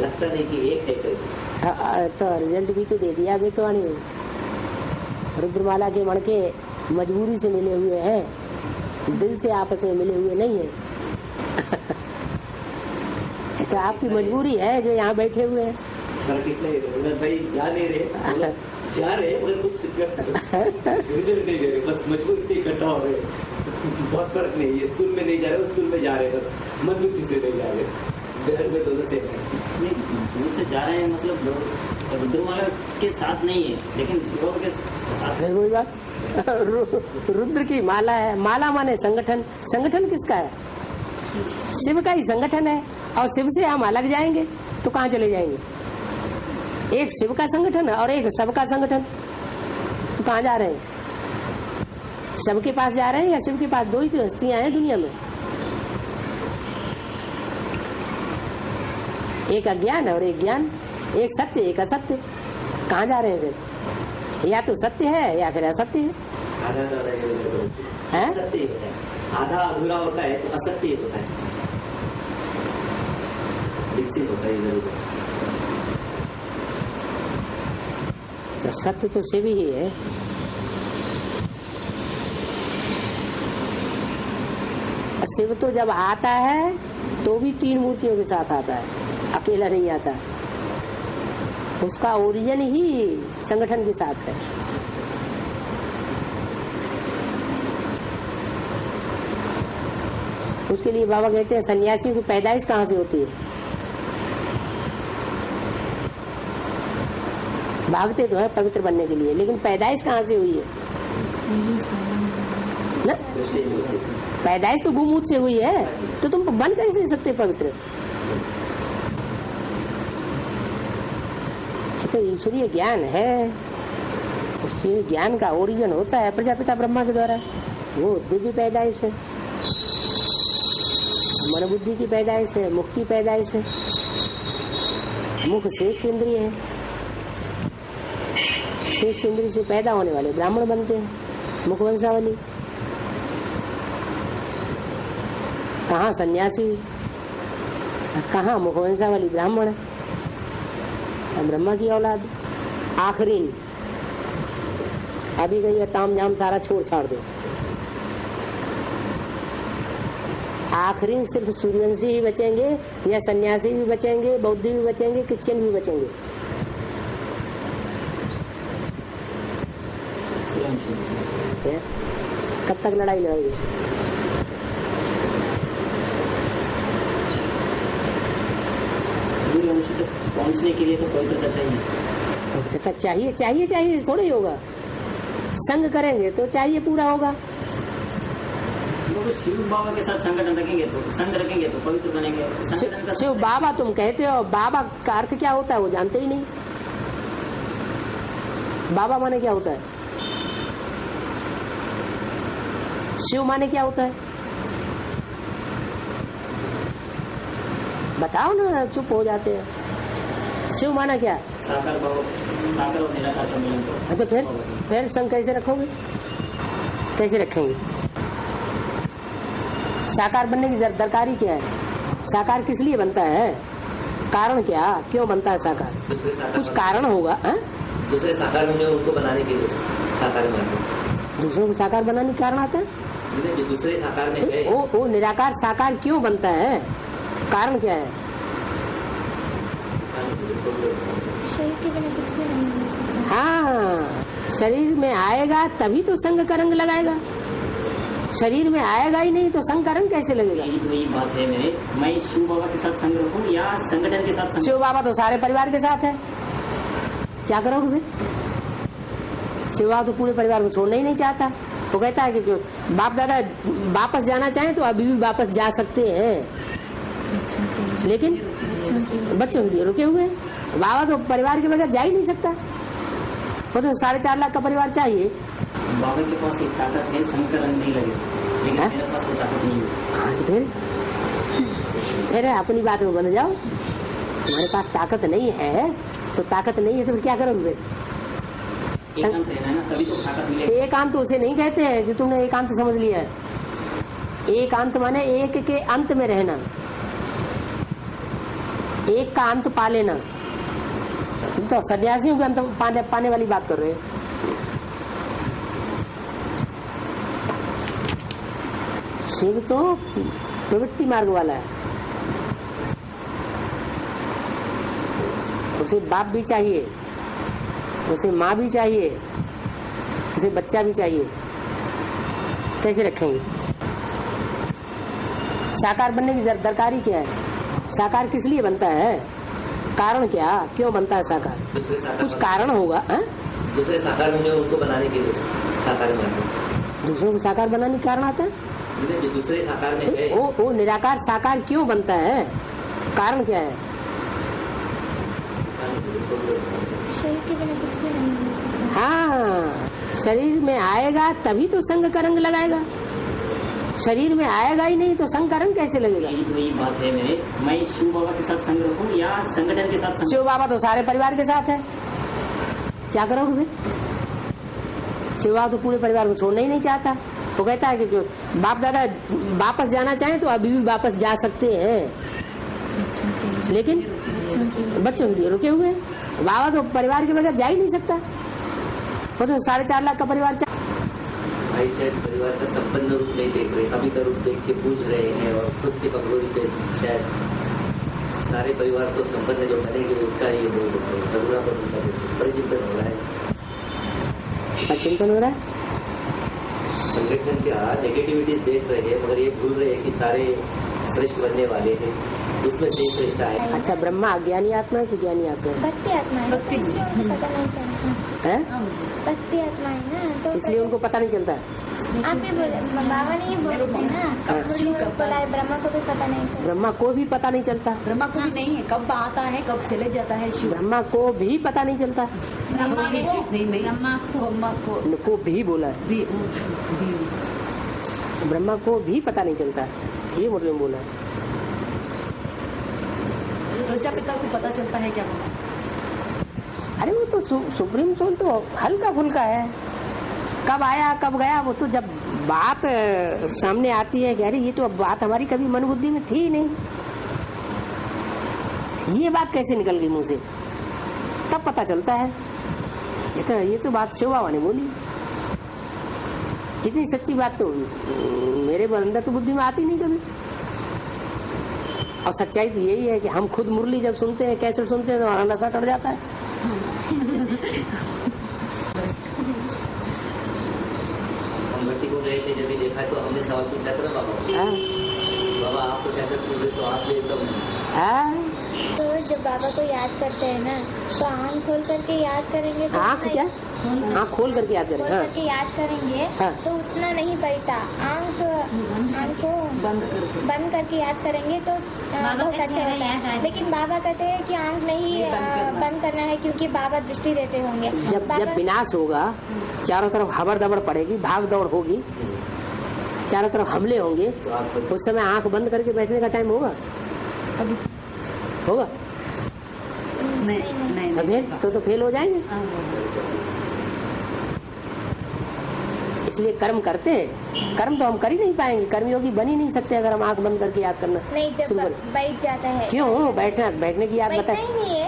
S7: लगता नहीं कि एक है कोई।
S5: तो रिजल्ट भी तो दे दिया बेकवाणी में। रुद्रमाला के मणके मजबूरी से मिले हुए हैं, दिल से आपस में मिले हुए नहीं है। तो आपकी मजबूरी है जो यहाँ बैठे हुए हैं।
S7: भाई जा नहीं रहे, जा रहे मगर कुछ रिजल्ट नहीं दे रहे, बस मजबूरी से इकट्ठा हो रहे। बहुत फर्क नहीं है, स्कूल में नहीं जा रहे, स्कूल में जा रहे, बस मजबूरी से नहीं जा रहे। बिहार में दोनों से
S4: दूर से जा रहे हैं, मतलब रुद्रमाला के साथ नहीं है लेकिन लोग के साथ।
S5: वही बात, रुद्र की माला है। माला माने संगठन, संगठन किसका है? शिव का ही संगठन है। और शिव से हम अलग जाएंगे तो कहाँ चले जाएंगे? एक शिव का संगठन है और एक सबका संगठन, तो कहाँ जा रहे हैं? सब के पास जा रहे हैं या शिव के पास? दो ही तो हस्तियां हैं दुनिया में, एक अज्ञान और एक ज्ञान, एक सत्य एक असत्य। कहाँ जा रहे हैं फिर? या तो सत्य है या फिर असत्य है।
S7: आधा अधूरा होता है तो असत्य होता है, विकसित होता है जरूर।
S5: तो सत्य तो शिव ही है। शिव तो जब आता है तो भी तीन मूर्तियों के साथ आता है, अकेला नहीं आता। उसका ओरिजिन ही संगठन के साथ है। उसके लिए बाबा कहते हैं सन्यासियों की पैदाइश कहाँ से होती है? भागते तो है पवित्र बनने के लिए, लेकिन पैदाइश कहाँ से हुई है ना? पैदाइश तो गुमूत से हुई है, तो तुम बन कैसे सकते पवित्र? तो ईश्वरीय ज्ञान है, ईश्वरीय ज्ञान का ओरिजिन होता है प्रजापिता ब्रह्मा के द्वारा। वो दिव्य पैदाइश है, मन बुद्धि की पैदाइश है, मुख की पैदाइश है। मुख श्रेष्ठ इंद्रिय है, श्रेष्ठ इंद्रिय से पैदा होने वाले ब्राह्मण बनते हैं, मुख वंशावली। कहाँ सन्यासी, कहाँ मुख वंशावली ब्राह्मण, ब्रह्मा की औलाद। आखिरी अभी गई ताम झाम सारा छोड़ छाड़ दो। आखिरी सिर्फ सूर्यवंशी ही बचेंगे, या सन्यासी भी बचेंगे, बौद्ध भी बचेंगे, क्रिश्चियन भी बचेंगे। कब तक लड़ाई लड़ोगे?
S4: सूर्यवंशी तक पहुंचने के लिए तो पवित्रता चाहिए।
S5: पवित्रता चाहिए, चाहिए चाहिए थोड़ा ही होगा। संग करेंगे तो चाहिए पूरा होगा।
S4: तो शिव बाबा के साथ संगठन रखेंगे तो संग रखेंगे तो पवित्र बनेंगे।
S5: शिव बाबा तुम कहते हो, बाबा का अर्थ क्या होता है वो जानते ही नहीं। बाबा माने क्या होता है? शिव माने क्या होता है? बताओ ना, चुप हो जाते हैं। शिव माना क्या?
S4: साकार भाव, साकार और निराकार का मिलन।
S5: तो फिर संग कैसे रखोगे? कैसे रखेंगे? साकार बनने की दरकारी क्या है? साकार किस लिए बनता है? कारण क्या, क्यों बनता है साकार? कुछ कारण होगा।
S7: दूसरे साकार में उनको बनाने के लिए साकार बनाते।
S5: दूसरों को साकार बनाने का कारण आता है?
S7: दूसरे साकार में है।
S5: वो निराकार साकार क्यों बनता है? कारण क्या है?
S6: शरीर के बिना कुछ भी नहीं हो सकता।
S5: हाँ, शरीर में आएगा तभी तो संग का रंग लगाएगा। शरीर में आएगा ही नहीं तो संग का रंग कैसे लगेगा?
S4: वही बात है मेरे, मैं शिव बाबा के साथ संग रखूं या संगठन के साथ?
S5: शिव बाबा तो सारे परिवार के साथ है, क्या करोगे फिर? शिव बाबा तो पूरे परिवार को छोड़ना ही नहीं चाहता। वो कहता है कि जो बाप दादा वापस जाना चाहें तो अभी भी वापस जा सकते हैं, लेकिन बच्चों के लिए रुके हुए हैं। बाबा तो परिवार के बगैर जा ही नहीं सकता, वो तो 4.5 लाख का परिवार चाहिए।
S4: बाबा के पास एक ताकत है, संग का रंग नहीं लगेगा, लेकिन मेरे पास वो ताकत नहीं है।
S5: फिर अपनी बात में बन जाओ, तुम्हारे पास ताकत नहीं है तो ताकत नहीं है तो फिर क्या करोगे? एकांत तो उसे नहीं कहते हैं जो तुमने एकांत समझ लिया है। एकांत माने एक के अंत में रहना, एक का अंत पा लेना। तुम तो सन्यासियों के अंत पाने वाली बात कर रहे हो। शिव तो प्रवृत्ति मार्ग वाला है, उसे बाप भी चाहिए, उसे माँ भी चाहिए, उसे बच्चा भी चाहिए। कैसे रखेंगे? साकार बनने की दरकारी क्या है? साकार किस लिए बनता है? कारण क्या, क्यों बनता है साकार? कुछ कारण होगा।
S7: दूसरे साकार में जो उसको बनाने के लिए साकार में,
S5: दूसरों को साकार बनाने का कारण आता है।
S7: जो दूसरे साकार में है,
S5: वो निराकार साकार क्यों बनता है? कारण क्या है?
S6: शरीर के बिना कुछ भी नहीं हो सकता।
S5: हाँ, शरीर में आएगा तभी तो संग का रंग लगाएगा। शरीर में आएगा ही नहीं तो संग का रंग कैसे लगेगा?
S4: वही बात है मेरे, मैं शिव बाबा के साथ संग रखूं या संगठन के साथ?
S5: शिव बाबा तो सारे परिवार के साथ है, क्या करोगे फिर? शिव बाबा तो पूरे परिवार को छोड़ना ही नहीं चाहता। वो कहता है कि जो बाप दादा वापस जाना चाहें तो अभी भी वापस जा सकते हैं, लेकिन बच्चों के लिए रुके हुए हैं। बाबा तो परिवार के बगैर जा ही नहीं सकता, वो तो 4.5 लाख का परिवार चाहिए।
S7: भाई शायद परिवार का संपन्न रूप नहीं देख रहे, कभी का रूप देख के पूछ रहे हैं और खुद की कमजोरी पे शायद सारे परिवार को संपन्न जो बनेंगे उसका ये अधूरा परिचिंतन हो रहा है।
S5: चिंतन हो रहा है,
S7: संगठन क्या नेगेटिविटीज देख रहे हैं, मगर ये भूल रहे हैं कि सारे श्रेष्ठ बनने वाले हैं, उसमें से श्रेष्ठ आए।
S5: अच्छा, ब्रह्मा अज्ञानी आत्मा है कि ज्ञानी आत्मा है?
S6: भक्ति आत्मा है, इसलिए उनको पता नहीं चलता है। भक्ति आत्मा है ना, तो
S5: इसलिए उनको पता नहीं चलता है।
S6: आप भी बोले, बाबा ने ये बोले थे ना, बोला है ब्रह्मा को भी पता नहीं चलता।
S5: ब्रह्मा को भी पता नहीं चलता,
S8: ब्रह्मा को भी नहीं है, कब आता है कब चले जाता है शिव।
S5: ब्रह्मा को भी पता नहीं चलता।
S8: ब्रह्मा
S5: को भी बोला है, ब्रह्मा को भी पता नहीं चलता, ये मुरली में बोला है।
S8: प्रजापिता को पता चलता है क्या?
S5: अरे वो तो सुप्रीम सोल तो हल्का फुल्का है, कब आया कब गया, वो तो जब बात सामने आती है कि अरे ये तो अब बात हमारी कभी मन बुद्धि में थी ही नहीं, ये बात कैसे निकल गई मुंह से, तब पता चलता है। ये तो बात शिव बाबा ने बोली। कितनी सच्ची बात तो मेरे अंदर तो बुद्धि में आती नहीं कभी। और सच्चाई तो यही है कि हम खुद मुरली जब सुनते हैं, कैसे सुनते हैं, तो हमारा नशा चढ़ जाता है।
S7: हम भट्टी को गए थे, जब भी देखा तो हमने सवाल पूछा था बाबा, बाबा आपको कैसे पूछे, तो आपने एकदम
S6: तो जब बाबा को याद करते हैं ना, तो आँख खोल करके याद करेंगे तो
S5: आँख क्या, आँख खोल करके याद करेंगे,
S6: खोल करके याद करेंगे तो उतना नहीं पड़ता। आँख को बंद करके याद करेंगे तो बहुत अच्छा होता है। लेकिन बाबा कहते हैं कि आँख नहीं बंद करना है, क्योंकि बाबा दृष्टि देते होंगे।
S5: जब विनाश होगा, चारों तरफ हबर दबड़ पड़ेगी, भाग दौड़ होगी, चारों तरफ हमले होंगे, उस समय आँख बंद करके बैठने का टाइम होगा? होगा नहीं, तो फेल हो जाएंगे। इसलिए कर्म करते हैं, कर्म तो हम कर ही नहीं पाएंगे, कर्मयोगी बन ही नहीं सकते अगर हम आंख बंद करके याद करना
S6: नहीं। जब बैठ जाता है,
S5: क्यों बैठने की याद बताए,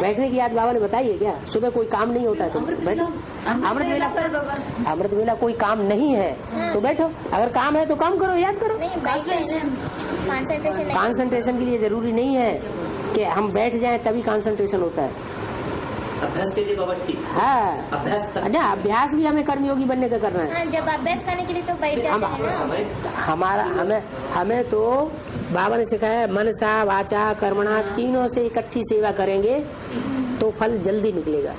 S5: बैठने की याद बाबा ने बताई है क्या? सुबह कोई काम नहीं होता है तो बैठो, अमृत वेला कोई काम नहीं है तो बैठो, अगर काम है तो काम करो, याद करो।
S6: कंसंट्रेशन
S5: के लिए जरूरी नहीं है कि हम बैठ जाएं तभी कंसंट्रेशन होता है।
S7: अभ्यास के लिए बाबा ठीक।
S5: हाँ,
S7: अभ्यास
S5: अच्छा अभ्यास भी हमें कर्मयोगी बनने का करना है।
S6: हाँ, जब अभ्यास करने के लिए तो बैठ जाते हैं ना।
S5: हमारा हमें तो बाबा ने सिखाया मनसा वाचा कर्मणा तीनों से इकट्ठी सेवा करेंगे तो फल जल्दी निकलेगा।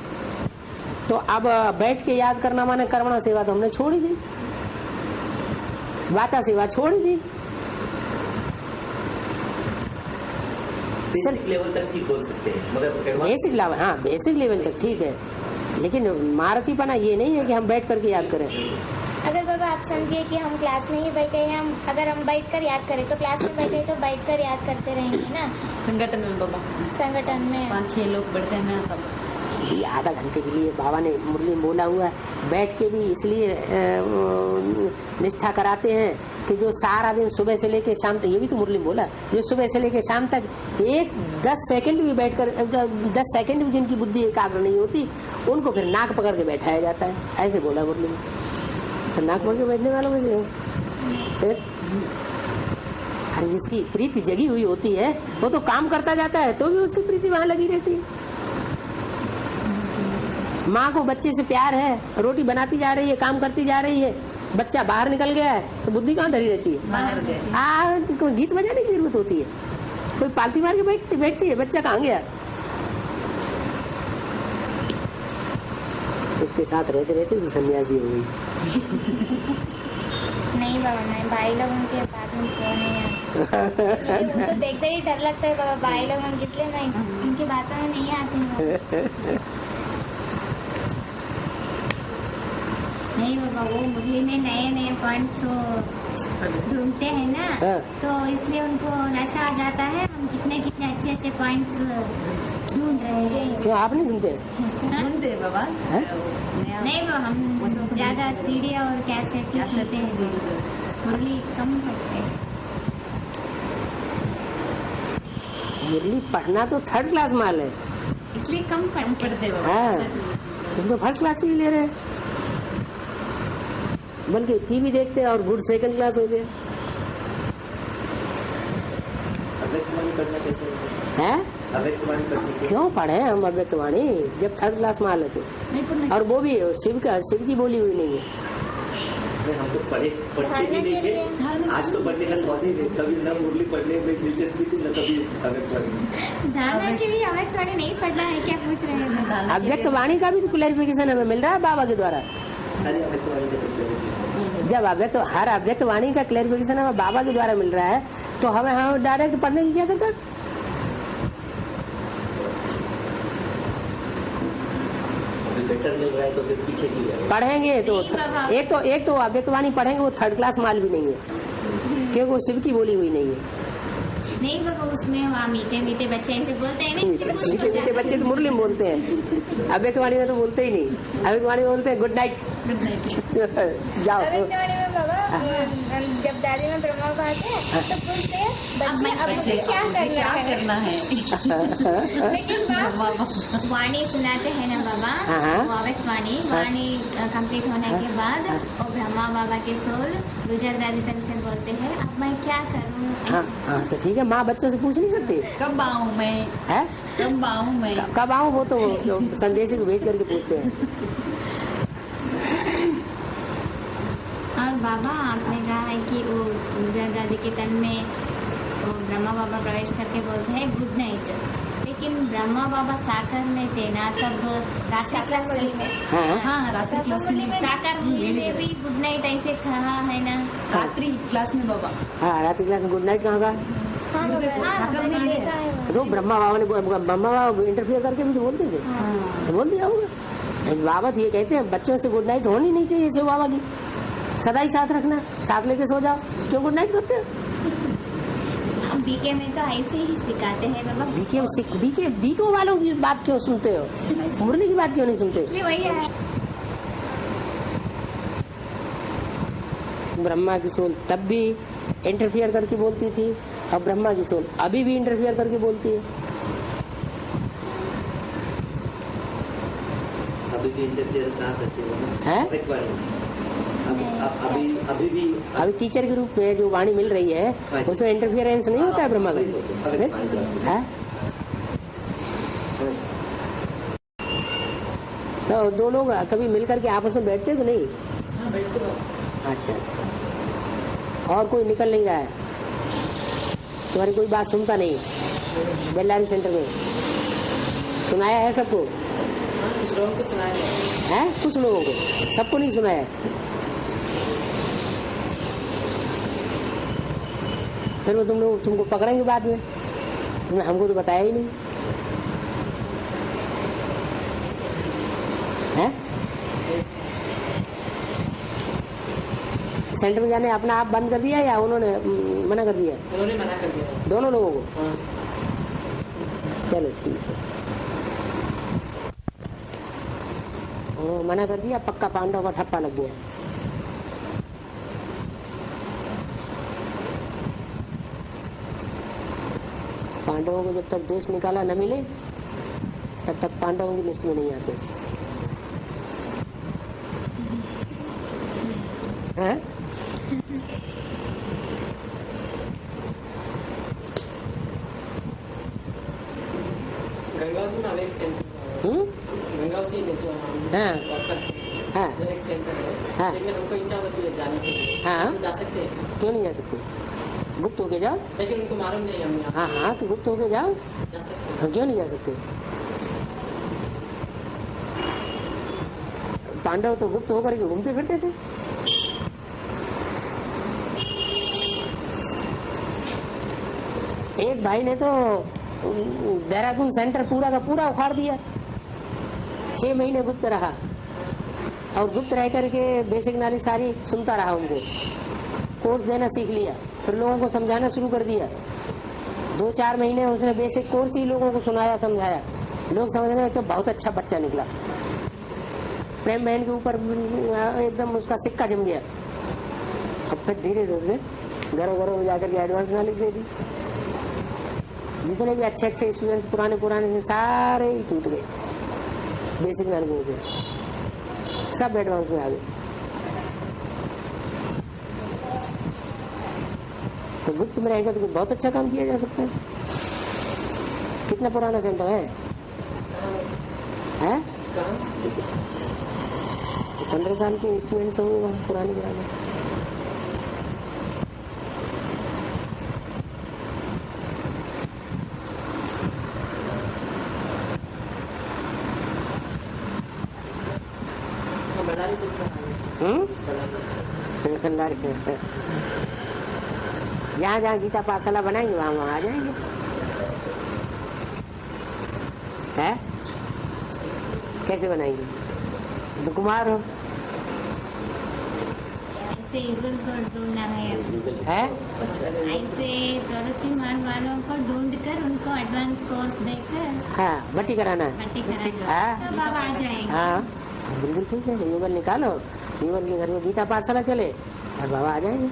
S5: तो अब बैठ के याद करना माने कर्मणा सेवा तो हमने छोड़ ही दी, वाचा सेवा छोड़ ही दी।
S7: बेसिक लेवल तक ठीक बोल सकते हैं मगर
S5: बेसिक लेवल, हाँ बेसिक लेवल तक ठीक है, लेकिन महारथीपना ये नहीं है कि हम बैठ करके याद करें।
S6: अगर बाबा आप समझिए कि हम क्लास में ही बैठे हैं, अगर हम बैठ कर याद करें तो क्लास में बैठे तो बैठ कर याद करते रहेंगे ना।
S8: संगठन में बाबा,
S6: संगठन में
S8: 5-6 लोग बैठते हैं ना, तब
S5: ये आधा घंटे के लिए बाबा ने मुरली में बोला हुआ है। बैठ के भी इसलिए निष्ठा कराते हैं कि जो सारा दिन सुबह से लेके शाम तक, ये भी तो मुरली में बोला, जो सुबह से लेके शाम तक 10 सेकंड भी बैठकर 10 सेकंड भी जिनकी बुद्धि एकाग्र नहीं होती उनको फिर नाक पकड़ के बैठाया जाता है, ऐसे बोला मुरली में। तो नाक पकड़ के बैठने वालों में फिर अरे जिसकी प्रीति जगी हुई होती है वो तो काम करता जाता है तो भी उसकी प्रीति वहां लगी रहती है। माँ को बच्चे से प्यार है, रोटी बनाती जा रही है, काम करती जा रही है, बच्चा बाहर निकल गया है तो बुद्धि कहाँ धरी रहती है? कोई गीत बजाने की जरूरत होती है, कोई पालती मार के बैठती है, बच्चा कहाँ गया? उसके साथ रहते रहते भी सन्यासी हो गई।
S6: नहीं बाबा, मैं भाई लोग उनके पास में क्यों नहीं आती, उनको देखते ही डर लगता है बाबा भाई लोग, इसलिए मैं उनकी बातों में नहीं आती हूँ। नहीं बाबा, वो मुरली में नए नए पॉइंट्स ढूंढते हैं ना, तो इसलिए उनको नशा आ जाता है। हम कितने अच्छे पॉइंट्स ढूंढ रहे हैं।
S5: क्यों आप नहीं ढूंढते?
S8: ढूंढते बाबा
S6: नहीं वो हम ज्यादा सीढ़ी और कैसेट सुनते हैं, मुरली कम पढ़ते हैं।
S5: मुरली पढ़ना तो 3rd क्लास माल है,
S6: इसलिए कम पढ़ते बाबा।
S5: हाँ, तुम तो 1st क्लास ही ले रहे हैं, बल्कि टीवी देखते हैं और गुड 2nd क्लास हो गए हैं। क्यों पढ़े हम अव्यक्तवाणी जब 3rd क्लास माल है तो? और वो भी शिव की बोली हुई नहीं है।
S7: हम तो पढ़ते भी नहीं थे, आज तो पढ़ने का शौक ही नहीं, कभी न मुरली पढ़ने में दिलचस्पी थी न कभी
S6: जानना के लिए अव्यक्तवाणी नहीं पढ़ना है, क्या पूछ रहे हैं?
S5: अव्यक्तवाणी का भी तो क्लैरिफिकेशन हमें मिल रहा है बाबा के द्वारा। जब हर अव्यक्तवाणी का क्लैरिफिकेशन हमें बाबा के द्वारा मिल रहा है तो हमें डायरेक्ट पढ़ने की क्या दरकार?
S7: बेटर मिल रहा है तो फिर पीछे की
S5: पढ़ेंगे तो एक तो अव्यक्तवाणी पढ़ेंगे, वो 3rd क्लास माल भी नहीं है क्योंकि वो शिव की बोली हुई नहीं है।
S6: नहीं बाबा, उसमें वहाँ मीठे मीठे बच्चे ऐसे बोलते हैं,
S5: मीठे बच्चे तो मुरली में बोलते हैं, अव्यक्तवाणी में तो बोलते ही नहीं। अव्यक्तवाणी में बोलते हैं गुड नाइट जाओ।
S6: अव्यक्तवाणी में बाबा जब दादी में ब्रह्मा बात है तो पूछते हैं बच्चे अब मुझे क्या करना है। लेकिन वाणी सुनाते हैं ना बाबा, अव्यक्तवाणी वाणी कंप्लीट होने के बाद और ब्रह्मा बाबा के सोल गुजर दादी तक से बोलते हैं अब मैं क्या करूँ।
S5: हाँ तो ठीक है, माँ बच्चों से पूछ नहीं सकती
S8: कब आऊँ मैं,
S5: है कब आऊँ, वो तो संदेशी को भेज करके पूछते हैं।
S6: और बाबा आपने कहा है कि वो गुजर दादी के तन में वो ब्रह्मा बाबा प्रवेश करके बोलते हैं गुड नाइट, लेकिन ब्रह्मा बाबा साकर में थे ना, तब रात्रि क्लास में,
S8: हाँ रात्रि क्लास में
S6: साकर में भी गुड नाइट ऐसे कहा है ना,
S8: रात्रि क्लास में बाबा।
S5: हाँ रात्रि क्लास में गुड नाइट कहाँ का?
S6: मैंने देखा है।
S5: तो ब्रह्मा बाबा इंटरफियर करके भी तो बोलते थे, तो बोल दिया होगा। बाबा तो ये कहते हैं बच्चों से गुड नाइट होनी नहीं चाहिए, शिव बाबा की सदा ही साथ रखना, साथ लेके सो जाओ, क्यों गुड नाइट करते हो?
S6: बीके में तो ऐसे ही सिखाते हैं बाबा।
S5: बीके वालों की बात क्यों सुनते हो, मुरली की बात क्यों नहीं सुनते?
S6: वही है।
S5: ब्रह्मा की सोल तब भी इंटरफियर करके बोलती थी और ब्रह्मा की सोल अभी भी इंटरफियर करके बोलती है।
S7: अभी भी इंटरफियर कहाँ करती है?
S5: अभी टीचर के रूप में जो वाणी मिल रही है उसमें इंटरफियरेंस नहीं होता है ब्रह्मा का। तो दो लोग कभी मिल करके आपस में बैठते तो नहीं?
S1: हाँ बिल्कुल।
S5: अच्छा अच्छा। और कोई निकल नहीं रहा है, तुम्हारी कोई बात सुनता नहीं बेल्लारी सेंटर में? सुनाया है सबको?
S1: हाँ कुछ लोगों को सुनाया
S5: है, कुछ लोगों को, सबको नहीं सुनाया। फिर वो तुमको पकड़ेंगे बाद में, तुमने हमको तो बताया ही नहीं है। सेंटर में जाने अपना आप बंद कर दिया या उन्होंने मना कर दिया?
S1: उन्होंने मना कर दिया
S5: दोनों लोगों को।
S1: हाँ।
S5: चलो ठीक है, मना कर दिया, पक्का पांडव का ठप्पा लग गया। पांडवों को जब तक देश निकाला न मिले तब तक पांडवों की लिस्ट में नहीं आते हैं?
S1: गंगावती में एक सेंटर, गंगावती में जो
S5: हाँ हाँ
S1: एक सेंटर है,
S5: हाँ।
S1: लेकिन उनको इच्छा होती है जाने के लिए।
S5: हाँ।
S1: हम जा सकते हैं
S5: क्यों नहीं जा सकते? गुप्त होके जाओ।
S1: लेकिन उनको मालूम नहीं हम यहाँ
S5: हाँ हाँ तो गुप्त होके जाओ।
S1: जा सकते हैं।
S5: हाँ, क्यों नहीं जा सकते? पांडव तो गुप्त होकर के घूमते फिरते थे। एक भाई ने तो देहरादून सेंटर पूरा का पूरा उखाड़ दिया, 6 महीने गुप्त रहा और गुप्त रह करके बेसिक नॉलेज सारी सुनता रहा उनसे, कोर्स देना सीख लिया, फिर लोगों को समझाना शुरू कर दिया। 2-4 महीने उसने बेसिक कोर्स ही लोगों को सुनाया समझाया, लोग समझ गए तो बहुत अच्छा बच्चा निकला। प्रेम बहन के ऊपर एकदम उसका सिक्का जम गया। अब फिर धीरे से उसने घरों घरों में जाकर के एडवांस नॉलेज दे दी। जितने भी अच्छे अच्छे स्टूडेंट्स पुराने से सारे ही टूट गए बेसिक नॉलेज से, सब एडवांस में आ गए। तो गुप्त में रहेगा तो बहुत अच्छा काम किया जा सकता है। कितना पुराना सेंटर है? 15 साल के स्टूडेंट्स होंगे वहाँ पुराने। जहाँ जहाँ गीता पाठशाला बनाएंगे वहाँ वहाँ आ जाएंगे। है कैसे बनाएंगे? तो कुमार हो
S9: ऐसे युगल को ढूंढना है, ऐसे प्रवृत्ति मान वालों को ढूंढकर उनको एडवांस कोर्स देकर
S5: हाँ भर्ती कराना है।
S9: भर्ती कराना
S5: हाँ
S9: तब आप आ जाएंगे।
S5: हाँ बिल्कुल ठीक है, युगल निकालो, युगल के घर में गीता पाठशाला चले और बाबा आ जाएंगे।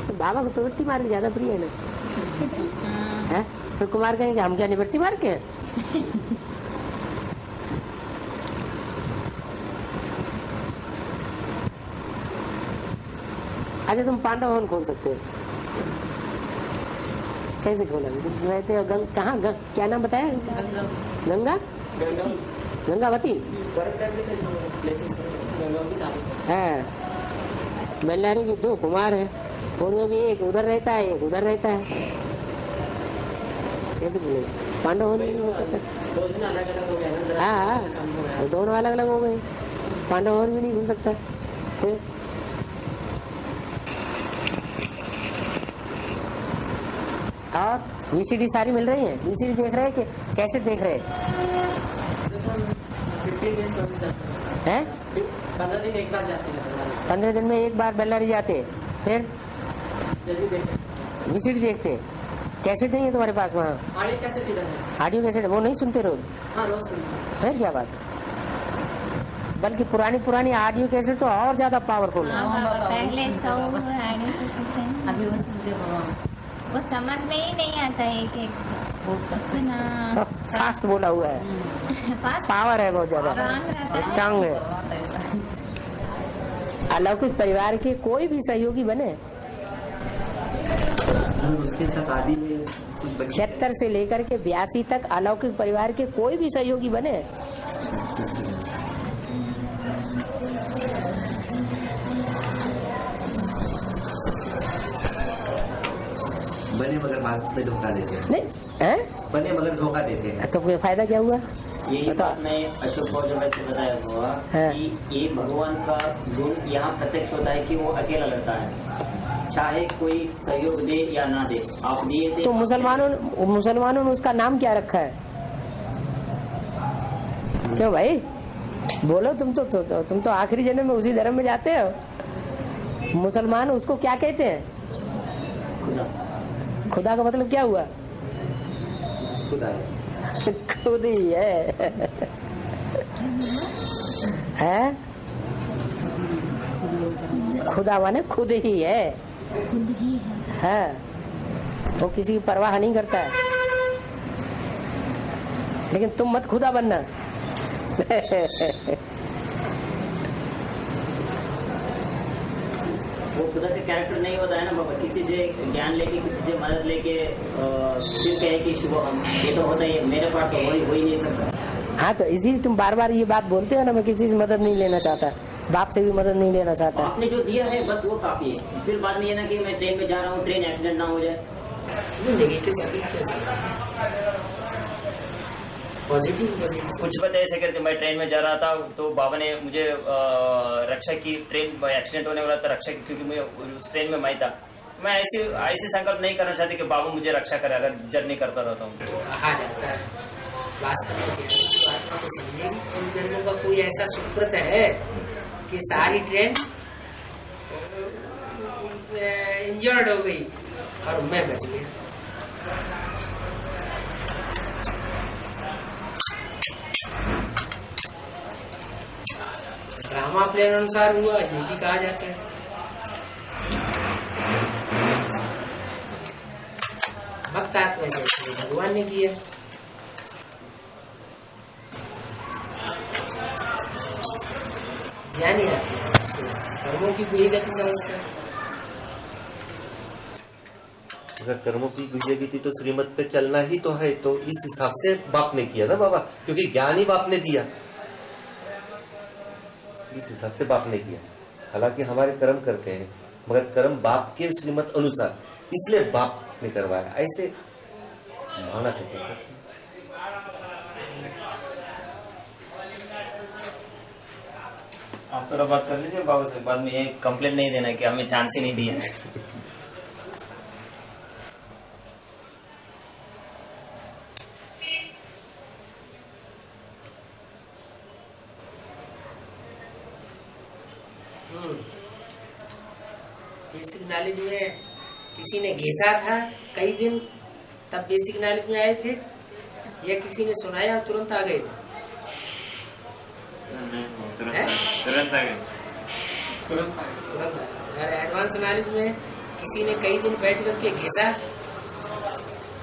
S5: तो बाबा को प्रवृत्ति मार्ग ज्यादा प्रिय है ना। है फिर कुमार कहेंगे हम क्या निवृत्ति मार्ग के हैं? अच्छा तुम पांडव भवन खोल सकते हो, कैसे खोला? रहते हो कहाँ? क्या नाम बताया? गंगा गंगावती है। बेल्लारी के 2 कुमार है, उनमें भी एक उधर रहता है एक उधर रहता है, कैसे बोलेगा? पांडव भवन नहीं हो सकता। हाँ दोनों अलग अलग हो गए, पांडव भवन भी नहीं हो सकता। फिर और वीसीडी सारी मिल रही है? वीसीडी देख रहे हैं कि कैसेट देख रहे हैं?
S1: 15 दिन एक बार जाते हैं।
S5: 15 दिन में एक बार बेल्लारी जाते, फिर वीसीडी देखते। कैसेट नहीं है तुम्हारे पास वहाँ?
S1: ऑडियो कैसेट इधर है।
S5: ऑडियो कैसेट वो नहीं सुनते रोज?
S1: हाँ रोज सुनते।
S5: फिर क्या बात? बल्कि पुरानी ऑडियो कैसेट तो और ज्यादा पावरफुल है।
S9: पहले तो
S8: अभी वो सुनते
S9: वो समझ में ही नहीं आता है एक
S5: फास्ट बोला हुआ है, पावर है बहुत ज्यादा, स्ट्रांग है। अलौकिक परिवार के कोई भी सहयोगी बने,
S7: उसके साथ आदि में
S5: 76 से लेकर के 82 तक अलौकिक परिवार के कोई भी सहयोगी बने,
S7: बने मगर बाद में धोखा देते हैं।
S5: नहीं हैं?
S7: बने मगर धोखा देते हैं।
S5: तो कोई फायदा क्या हुआ?
S4: यही बात मैं अशोक को जो वैसे बताया हुआ कि ये भगवान का गुण यहाँ प्रत्यक्ष होता है कि वो अकेला लड़ता है, चाहे कोई सहयोग दे या ना दे। आप दिए थे
S5: तो मुसलमानों ने उसका नाम क्या रखा है? क्यों भाई बोलो, तुम तो आखिरी जन्म में उसी धर्म में जाते हो। मुसलमान उसको क्या कहते हैं? खुदा का मतलब क्या हुआ?
S7: खुदा
S5: खुद ही है खुदा माने खुद ही है। वो किसी की परवाह नहीं करता है। लेकिन तुम मत खुदा बनना।
S4: वो खुदा से कैरेक्टर नहीं होता है ना बाबा, किसी से ज्ञान लेके किसी से मदद लेके फिर कहे कि शुभ हम ये तो होता है, मेरे पास तो हो ही नहीं सकता।
S5: हाँ तो इसी तुम बार बार ये बात बोलते हो ना, मैं किसी से मदद नहीं लेना चाहता, बाप से भी मदद नहीं लेना चाहता।
S4: आपने जो दिया है बस वो काफी है। फिर बाद में ये ना कि मैं ट्रेन में जा रहा हूँ, ट्रेन एक्सीडेंट ना हो जाए।
S1: पॉजिटिव
S2: कुछ पता ऐसे करते, मैं ट्रेन में जा रहा था तो बाबा ने मुझे रक्षा की, ट्रेन एक्सीडेंट होने वाला था रक्षा की, क्योंकि मैं उस ट्रेन में मैं था। मैं ऐसे संकल्प नहीं करना चाहती कि बाबा मुझे रक्षा करे अगर जर्नी करता रहता हूँ।
S1: कहा जाता है वास्तव में आत्मा को समझेगी उन जन्मों का कोई ऐसा सुकृत है कि सारी ट्रेन इंजर्ड हो गई और मैं बच गया। ड्रामा प्लेन अनुसार हुआ ये भी कहा जाता है। भक्त आत्मा जैसे भगवान ने किया। ज्ञानी आत्मा कर्मों की बुरी गति समझता है।
S3: अगर कर्मों की गुजरी थी तो श्रीमत पे चलना ही तो है, तो इस हिसाब से बाप ने किया ना बाबा, क्योंकि ज्ञान ही बाप ने दिया, इस हिसाब से बाप ने किया। हालांकि हमारे कर्म करते हैं मगर कर्म बाप के श्रीमत अनुसार, इसलिए बाप ने करवाया, ऐसे माना सकते हैं।
S2: आप थोड़ा बात कर लीजिए बाबा से, बाद में ये कंप्लेंट नहीं देना कि हमें चांस ही नहीं दिया।
S1: बेसिक नॉलेज में किसी ने घिसा था कई दिन, तब बेसिक नॉलेज में आए थे, या किसी ने सुनाया तुरंत आ गए थे?
S2: तुरंत आ गए।
S1: अगर एडवांस नॉलेज में किसी ने कई दिन बैठ करके घिसा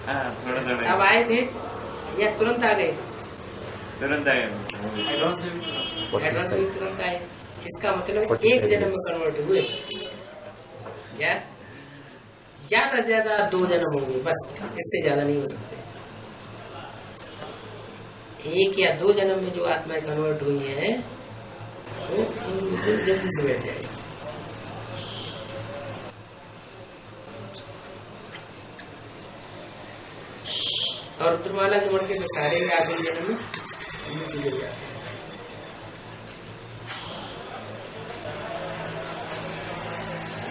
S1: तब आए थे या तुरंत आ गए?
S2: तुरंत आ गए।
S1: एडवांस में तुरंत आए। इसका मतलब एक जन्म में कन्वर्ट हुए, क्या ज्यादा से ज्यादा 2 जन्म होंगे, बस इससे ज्यादा नहीं हो सकते। 1 या 2 जन्म में जो आत्माएं कन्वर्ट हुई है वो जल्दी से बैठ जाएगी। और रुद्रमाला के बढ़ के तो सारे आगे जन्म में नीचे गिर जाते हैं।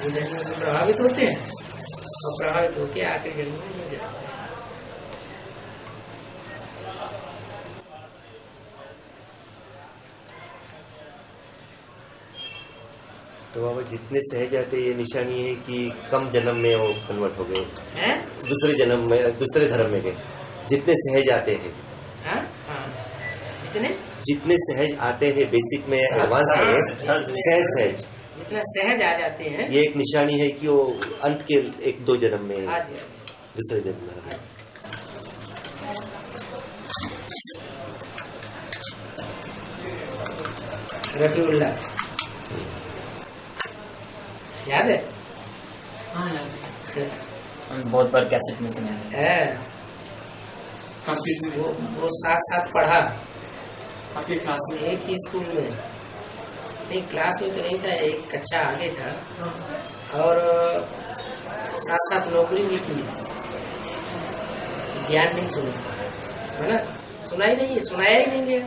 S1: जन्म से प्रभावित होते हैं और प्रभावित होकर आखिरी जन्म में गिर जाते हैं।
S3: तो बाबा जितने सहज आते ये निशानी है कि कम जन्म में वो कन्वर्ट हो गए, दूसरे जन्म में दूसरे धर्म में गए। जितने सहज आते हैं, जितने सहज आते हैं बेसिक में, एडवांस में सहज
S1: जितना सहज आ जाते हैं,
S3: ये एक निशानी है कि वो अंत के 1-2 जन्म में दूसरे जन्म में।
S1: रफीउल्लाह याद है? हाँ
S2: बहुत बार कैसेट में सुना है।
S1: वो साथ साथ पढ़ा आपकी क्लास में? एक ही स्कूल में नहीं, क्लास में तो नहीं था, एक कक्षा आगे था और साथ साथ नौकरी भी की, ज्ञान नहीं सुना है ना, सुना ही नहीं है, सुनाया ही नहीं गया।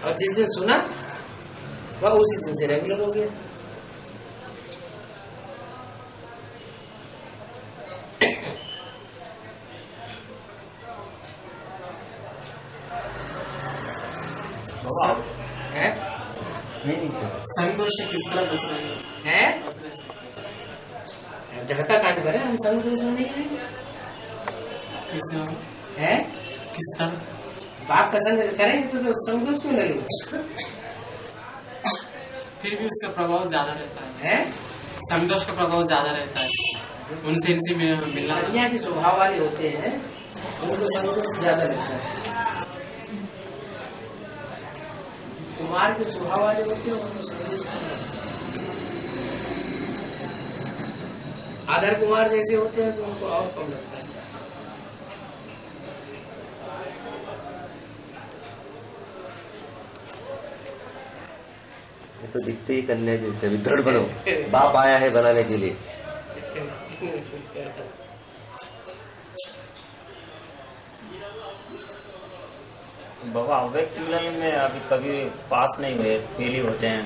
S1: और जिस दिन सुना वह उसी दिन से रेगुलर हो गया। है संतोष किस तरह बचना है? झटका कांड करे हम संतोष में नहीं है। है किस तरह बाप का संग करेंगे तो संतोष क्यों लगेगा?
S10: फिर भी उसका प्रभाव ज्यादा रहता है।
S1: संतोष का प्रभाव ज्यादा रहता है।
S10: उनसे इनसे मिलना।
S1: दुनिया के स्वभाव वाले होते हैं उनको संतोष ज्यादा रहता है। कुमार के स्वभाव वाले होते हैं उनको संतोष कम लगता है। आदर कुमार जैसे होते हैं तो उनको और कम लगता है।
S3: ये तो दिखते ही कन्या जैसे अभी दृढ़ बनो, बाप आया है बनाने के लिए।
S2: बाबा अव्यक्त मिलन में अभी कभी पास नहीं हुए, फेल ही होते हैं।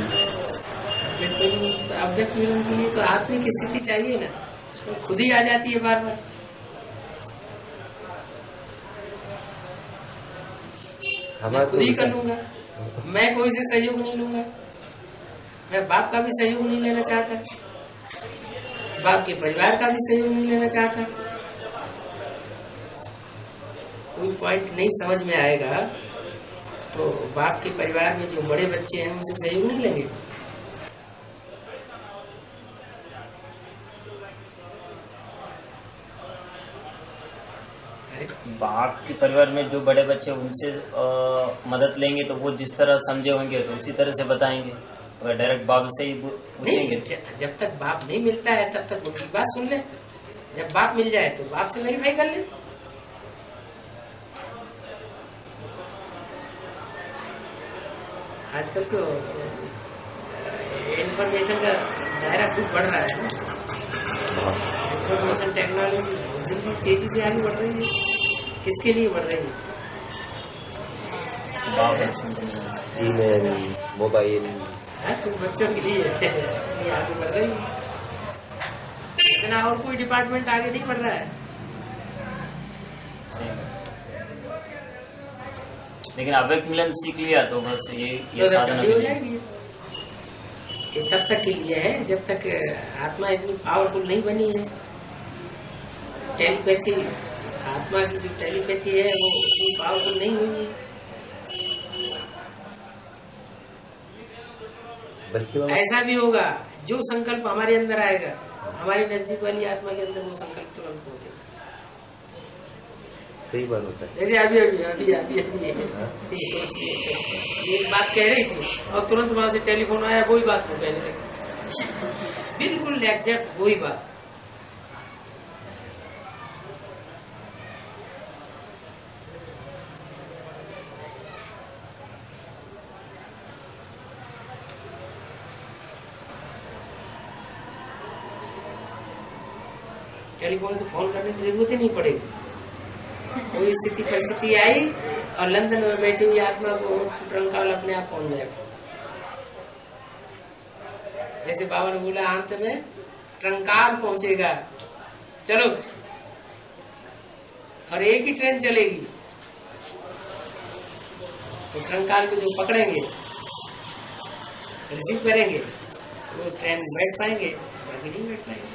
S1: अव्यक्त मिलन के लिए तो आत्मिक स्थिति चाहिए ना, खुद ही आ जाती है बार बार। मैं खुद ही कर लूंगा, मैं कोई से सहयोग नहीं लूंगा, मैं बाप का भी सहयोग नहीं लेना चाहता, बाप के परिवार का भी सहयोग नहीं लेना चाहता। कोई पॉइंट नहीं समझ में आएगा तो बाप के परिवार में जो बड़े बच्चे हैं उनसे सहयोग नहीं लेंगे।
S2: बाप के परिवार में जो बड़े बच्चे उनसे मदद लेंगे तो वो जिस तरह समझे होंगे तो उसी तरह से बताएंगे। अगर डायरेक्ट बाप से ही पूछेंगे
S1: जब तक बाप नहीं मिलता है तब तक उनकी बात सुन ले, जब बाप मिल जाए तो बाप से वेरीफाई कर ले। आजकल तो इंफॉर्मेशन का दायरा खूब बढ़ रहा है, इंफॉर्मेशन टेक्नोलॉजी जल्दी तेजी से आगे बढ़ रही है। किसके लिए बढ़ रही है?
S3: ईमेल, मोबाइल,
S1: कुछ बच्चों के लिए आगे बढ़ रही है, इतना और कोई डिपार्टमेंट आगे नहीं बढ़ रहा है।
S2: लेकिन अव्यक्त मिलन सीख लिया तो बस ये साधना
S1: हो जाएगी। ये तब तक के लिए है जब तक आत्मा इतनी पावरफुल नहीं बनी है। टेलीपैथी, आत्मा की जो टेलीपैथी है वो इतनी पावरफुल नहीं हुई है। ऐसा भी होगा जो संकल्प हमारे अंदर आएगा, हमारे नजदीक वाली आत्मा के अंदर वो संकल्प तुरंत पहुंचेगा।
S3: कई बार होता है
S1: जैसे अभी एक बात कह रही थी और तुरंत वहां से टेलीफोन आया, वही बात हो कहने लगी, बिल्कुल एग्जैक्ट वही बात। टेलीफोन से फोन करने की जरूरत ही नहीं पड़ेगी। कोई स्थिति परिस्थिति आई और लंदन में बैठी हुई आत्मा को ट्रंकाल अपने आप पहुंच जाएगा। जैसे बाबा ने बोला अंत में ट्रंकाल पहुंचेगा, चलो, और एक ही ट्रेन चलेगी, तो ट्रंकाल को जो पकड़ेंगे रिसीव करेंगे वो उस ट्रेन में बैठ पाएंगे, बाकी नहीं बैठ पाएंगे।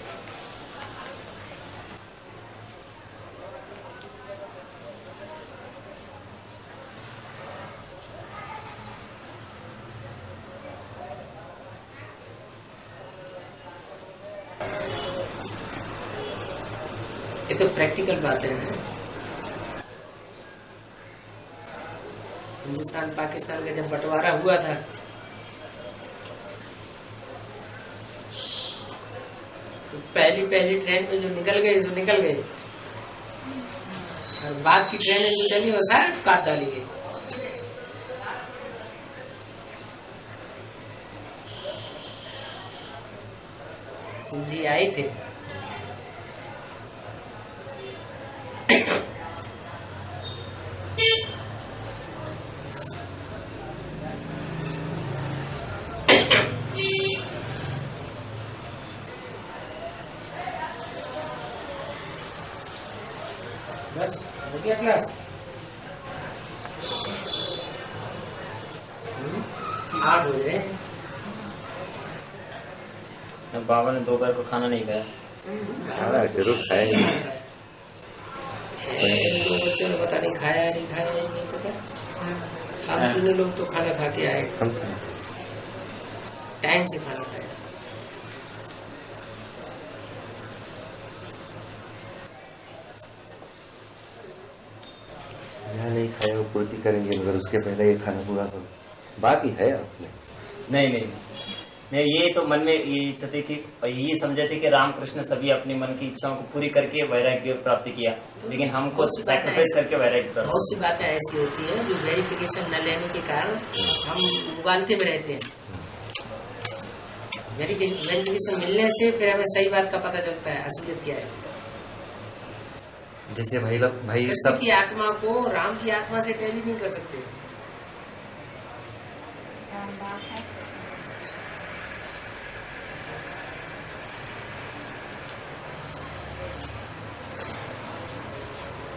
S1: ये तो प्रैक्टिकल बात है। हिंदुस्तान पाकिस्तान का जब बंटवारा हुआ था तो पहली ट्रेन में जो निकल गए सो निकल गए, और बाद की ट्रेनें जो चली वो सारे काट डाली गई। सिंधी आए थे। बस हो गया क्लास। 8 हो गए।
S2: बाबा ने दोपहर को खाना नहीं खाया।
S3: खाना जरूर खाएंगे।
S1: दो बच्चों ने पता नहीं खाया नहीं खाया नहीं पता। हम तीनों लोग तो खाना खा के आए, टाइम से खाना खाया।
S3: नहीं खाया वो पूर्ति करेंगे, मगर उसके पहले ये खाना पूरा करो। बाकी है आपने?
S2: नहीं, ये तो मन में ये इच्छा थी कि ये समझे थे कि रामकृष्ण सभी अपनी मन की इच्छाओं को पूरी करके वैराग्य प्राप्त किया, लेकिन हमको सैक्रिफाइस करके वैराग्य प्राप्त।
S1: बहुत सी बातें ऐसी होती है जो वेरिफिकेशन न लेने के कारण हम उगालते में रहते हैं। वेरिफिकेशन मिलने से फिर हमें सही बात का पता चलता है असलियत क्या है।
S3: जैसे भाई
S1: कृष्ण की आत्मा को राम की आत्मा से टैली नहीं कर सकते।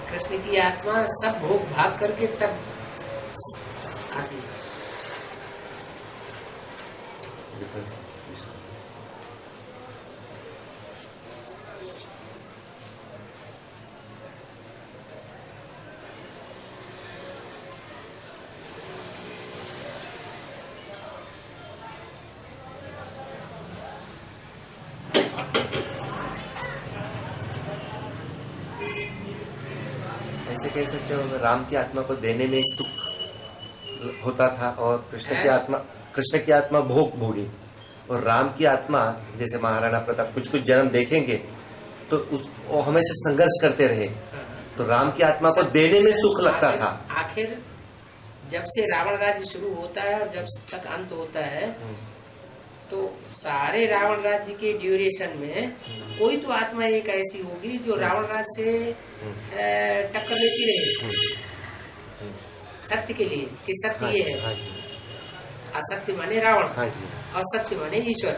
S1: कृष्ण की आत्मा सब भोग भाग करके तब आती है।
S3: ऐसे कह सकते हो राम की आत्मा को देने में सुख होता था और कृष्ण की आत्मा भोग भोगी, और राम की आत्मा जैसे महाराणा प्रताप कुछ जन्म देखेंगे तो वो हमेशा संघर्ष करते रहे, तो राम की आत्मा को देने में सुख लगता था।
S1: आखिर जब से रावण राज्य शुरू होता है और जब तक अंत होता है तो सारे रावण राज्य के ड्यूरेशन में कोई तो आत्मा एक ऐसी होगी जो रावण राज्य से टक्कर लेती रहे सत्य के लिए कि सत्य ये है, असत्य माने रावण और सत्य माने ईश्वर।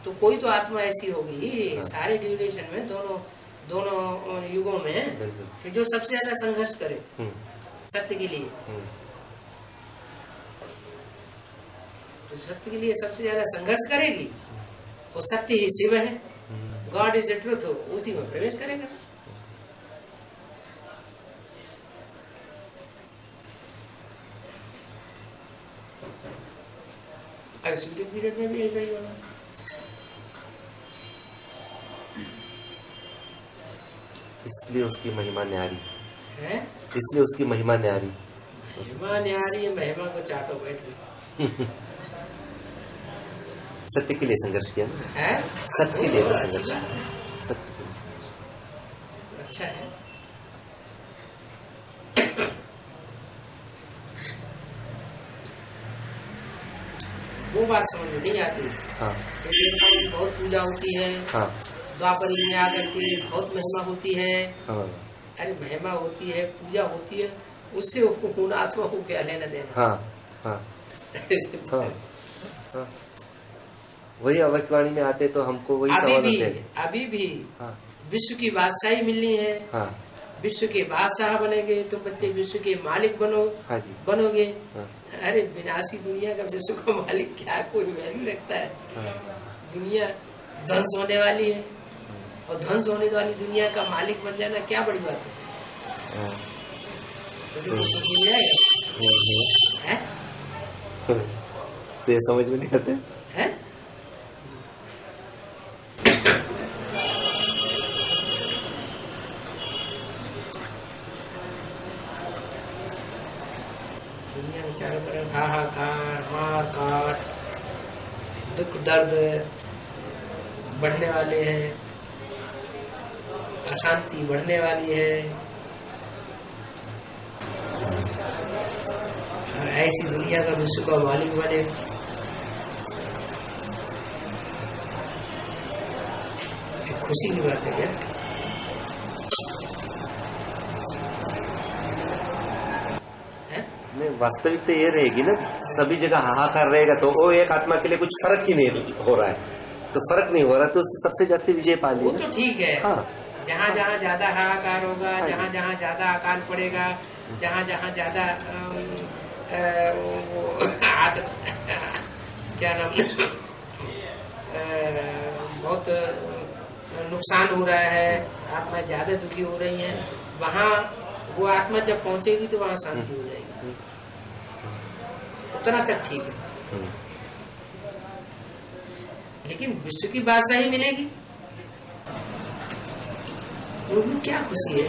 S1: तो कोई तो आत्मा ऐसी होगी सारे ड्यूरेशन में दोनों युगों में कि जो सबसे ज्यादा संघर्ष करे सत्य के लिए। तो सत्य के लिए सबसे ज्यादा संघर्ष करेगी तो सत्य ही शिव है, गॉड इज द ट्रूथ, उसी में प्रवेश करेगा। अगले पीरियड में भी ऐसा ही होना।
S3: इसलिए उसकी महिमा न्यारी
S1: है,
S3: इसलिए उसकी महिमा न्यारी।
S1: महिमा न्यारी है, महिमा को चाटो बैठ।
S3: सत्य के लिए संघर्ष किया ना
S1: है,
S3: सत्य के लिए संघर्ष,
S1: सत्य के लिए अच्छा है। वो बात समझ में नहीं आती।
S3: हाँ।
S1: बहुत पूजा होती है,
S3: हाँ।
S1: द्वापर में आकर के बहुत महिमा होती है।
S3: हाँ।
S1: अरे महिमा होती है, पूजा होती है, उससे पूर्ण आत्मा को क्या लेना देना।
S3: हाँ। हाँ। हाँ। हाँ। वही अवचवाणी में आते तो हमको वही सवाल होते हैं।
S1: अभी भी
S3: हाँ।
S1: विश्व की बादशाही मिलनी है।
S3: हाँ।
S1: विश्व के बादशाह बनेंगे तो बच्चे विश्व के मालिक
S3: हाँ जी।
S1: बनोगे।
S3: हाँ।
S1: अरे विनाशी दुनिया का विश्व का मालिक क्या कोई वैल्यू रखता है।
S3: हाँ। दुनिया
S1: ध्वंस होने वाली है और ध्वंस होने वाली दुनिया का मालिक बन जाना क्या बड़ी बात है।
S3: हाँ।
S1: तो मिल जाएगा है?
S3: तो ये समझ में नहीं आते
S1: है? दुनिया में चारों तरफ हाहाकार, मार काट, दुख दर्द बढ़ने वाले हैं, अशांति बढ़ने वाली है। और ऐसी दुनिया का विश्व का मालिक बने खुशी की बात है क्या?
S3: नहीं, वास्तविकता ये रहेगी ना, सभी जगह हाहाकार रहेगा तो वो एक आत्मा के लिए कुछ फर्क ही नहीं हो रहा है, तो फर्क नहीं हो रहा तो उससे सबसे जास्ती विजय पा ली।
S1: वो तो ठीक है।
S3: हाँ,
S1: जहाँ जहाँ ज्यादा हाहाकार होगा, जहाँ जहाँ ज्यादा आकार पड़ेगा, जहाँ जहाँ ज्यादा क्या नाम बहुत नुकसान हो रहा है, आत्मा ज्यादा दुखी हो रही है, वहाँ वो आत्मा जब पहुंचेगी तो वहाँ शांति हो जाएगी, उतना तक ठीक है। लेकिन विश्व की बादशाही मिलेगी, उनको क्या खुशी है?